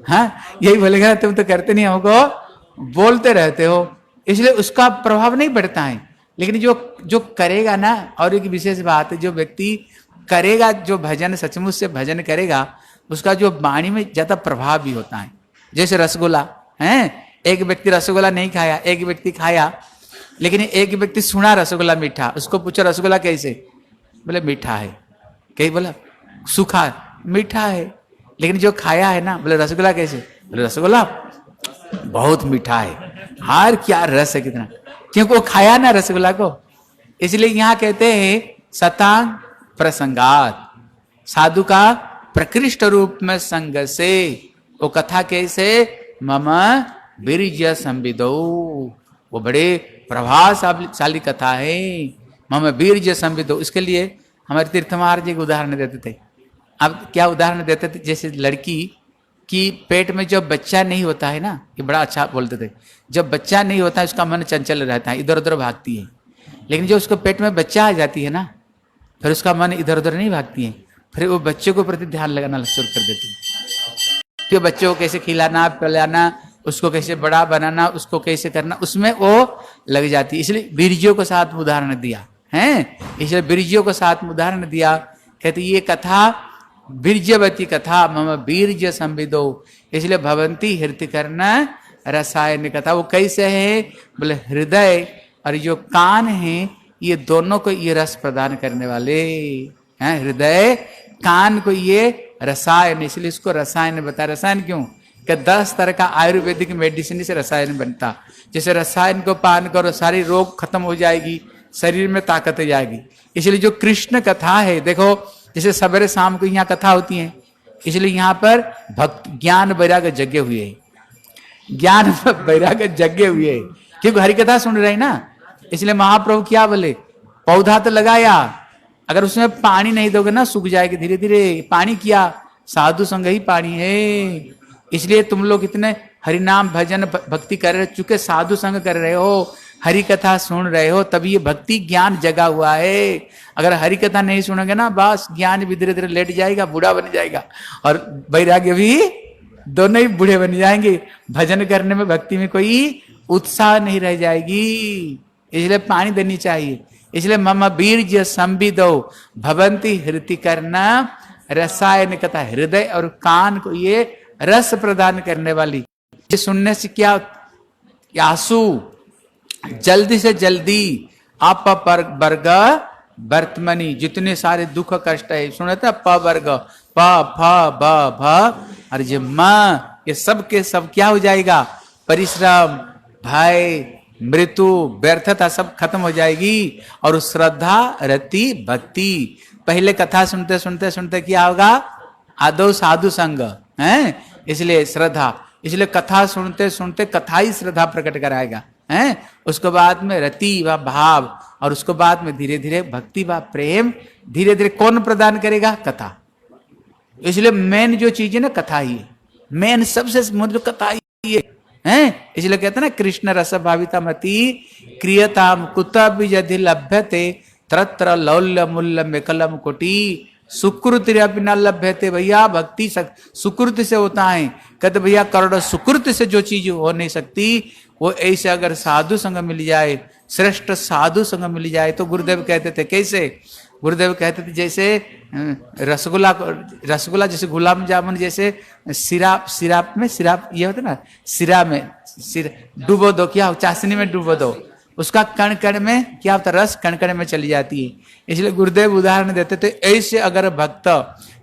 हाँ यही बोलेगा, तुम तो करते नहीं, हमको बोलते रहते हो। इसलिए उसका प्रभाव नहीं पड़ता है। लेकिन जो करेगा ना, और एक विशेष बात है, जो व्यक्ति करेगा, जो भजन सचमुच से भजन करेगा, उसका जो वाणी में ज्यादा प्रभाव भी होता है। जैसे रसगुल्ला है, एक व्यक्ति रसगुल्ला नहीं खाया, एक व्यक्ति खाया, लेकिन एक व्यक्ति सुना रसगुल्ला मीठा, उसको पूछो रसगुल्ला कैसे, बोले मीठा है, कहीं बोला सूखा मीठा है, लेकिन जो खाया है ना, बोले रसगुल्ला कैसे, बोले रसगुल्ला बहुत मीठा है। हार क्या रस है कितना, क्योंकि वो खाया ना रसगुल्ला को। इसलिए यहां कहते हैं सतांग प्रसंगात, साधु का प्रकृष्ट रूप में संग से। वो कथा कैसे, मम बीर्य संविदो, वो बड़े प्रभावशाली कथा है, मम बीर्य संविदो। इसके लिए हमारे तीर्थ महाराज जी उदाहरण देते थे। अब क्या उदाहरण देते थे, जैसे लड़की की पेट में जब बच्चा नहीं होता है ना, ये बड़ा अच्छा बोलते थे, जब बच्चा नहीं होता है उसका मन चंचल रहता है, इधर उधर भागती है। लेकिन जो उसको पेट में बच्चा आ जाती है ना, फिर उसका मन इधर उधर नहीं भागती है, फिर वो बच्चे को प्रति ध्यान लगाना शुरू कर देती है। तो बच्चों को कैसे खिलाना पिलाना, उसको कैसे बड़ा बनाना, उसको कैसे करना, उसमें वो लग जाती है। इसलिए बीर्जियों को साथ उदाहरण दिया है, इसलिए बीर्जियों को साथ उदाहरण दिया। कहते ये कथा बीर्जवती कथा, मम बीर्ज संविदो, इसलिए भवंती हृदय करना रसायन कथा। वो कैसे है, बोले हृदय और जो कान है, ये दोनों को ये रस प्रदान करने वाले हैं। हृदय कान को ये रसायन, इसलिए इसको रसायन बता। रसायन क्यों, कि 10 तरह का आयुर्वेदिक मेडिसिन से रसायन बनता। जैसे रसायन को पान करो सारी रोग खत्म हो जाएगी, शरीर में ताकत आ जाएगी। इसलिए जो कृष्ण कथा है, देखो जैसे सवेरे शाम को यहाँ कथा होती है, इसलिए यहाँ पर भक्त ज्ञान वैराग्य यज्ञ हुए, ज्ञान वैराग्य यज्ञ हुए, क्योंकि हरि कथा सुन रहे ना। इसलिए महाप्रभु क्या बोले, पौधा तो लगाया, अगर उसमें पानी नहीं दोगे ना सूख जाएगी धीरे धीरे। पानी किया, साधु संग ही पानी है। इसलिए तुम लोग इतने हरिनाम भजन भक्ति कर रहे, चूंकि साधु संग कर रहे हो, हरि कथा सुन रहे हो, तभी ये भक्ति ज्ञान जगा हुआ है। अगर हरि कथा नहीं सुनोगे ना, बस ज्ञान भी धीरे धीरे लेट जाएगा, बूढ़ा बन जाएगा, और वैराग्य भी, दोनों ही बूढ़े बन जाएंगे। भजन करने में भक्ति में कोई उत्साह नहीं रह जाएगी। इसलिए पानी देनी चाहिए। इसलिए मम बीर्ज संविदो भवंती हृति करना रसायन कथा, हृदय और कान को ये रस प्रदान करने वाली। ये सुनने से क्या, आंसू जल्दी से जल्दी आप वर्ग वर्तमनी, जितने सारे दुख कष्ट है सुने थे, प वर्ग प फ ब भ और जे म, ये सब के सब क्या हो जाएगा, परिश्रम भय मृत्यु व्यर्थता सब खत्म हो जाएगी। और श्रद्धा रति भक्ति, पहले कथा सुनते सुनते सुनते क्या होगा, आदो साधु संग है, इसलिए श्रद्धा, इसलिए कथा सुनते सुनते कथा ही श्रद्धा प्रकट कराएगा है। उसके बाद में रति व भाव, और उसके बाद में धीरे धीरे भक्ति व प्रेम धीरे धीरे कौन प्रदान करेगा, कथा। इसलिए मेन जो चीज है ना कथा ही है, मेन सबसे मुद्र कथा ही है। इसलिए कहते हैं ना, कृष्ण रस भाविता मति क्रियताम कुतः यदि लभ्यते तत्र लौल्य मूल्य मेकलम कोटि सुकृति न लभ्यते। भैया भक्ति सुकृति से होता है। कहते भैया करोड़ सुकृति से जो चीज हो नहीं सकती, वो ऐसे अगर साधु संग मिल जाए, श्रेष्ठ साधु संग मिल जाए तो गुरुदेव कहते थे कैसे, गुरुदेव कहते थे जैसे रसगुल्ला जैसे गुलाब जामुन जैसे सिराप में सिराप ये होता ना, सिरा में डूबो दो, क्या चाशनी में डूबो दो, उसका कण कण में क्या होता, रस कण कण में चली जाती है। इसलिए गुरुदेव उदाहरण देते थे, ऐसे अगर भक्त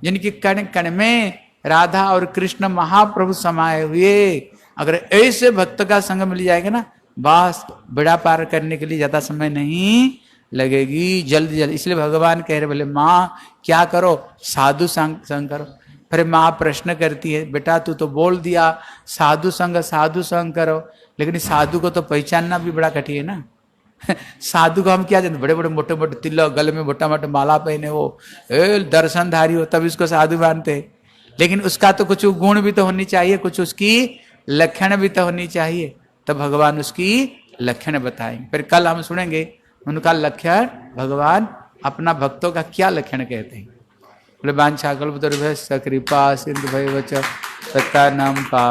जिनकी कण कण में राधा और कृष्ण महाप्रभु समाये हुए, अगर ऐसे भक्त का संग मिल जाएगा ना, बस बेड़ा पार करने के लिए ज्यादा समय नहीं लगेगी, जल्दी जल्दी। इसलिए भगवान कह रहे, बोले माँ क्या करो, साधु संग करो। फिर माँ प्रश्न करती है, बेटा तू तो बोल दिया साधु संग करो, लेकिन साधु को तो पहचानना भी बड़ा कठिन है ना। साधु को हम क्या जानते, बड़े बड़े मोटे मोटे तिलक, गले में मोटा मोटा माला पहने हो, दर्शनधारी हो, तब इसको साधु मानते। लेकिन उसका तो कुछ गुण भी तो होनी चाहिए, कुछ उसकी लक्षण भी तो होनी चाहिए, तब भगवान उसकी लक्षण बताएंगे। फिर कल हम सुनेंगे उनका लक्षण, भगवान अपना भक्तों का क्या लक्षण कहते हैं। बोले वांछा कल्पतरुभ्यश्च कृपा सिंधुभ्यश्च पतितानां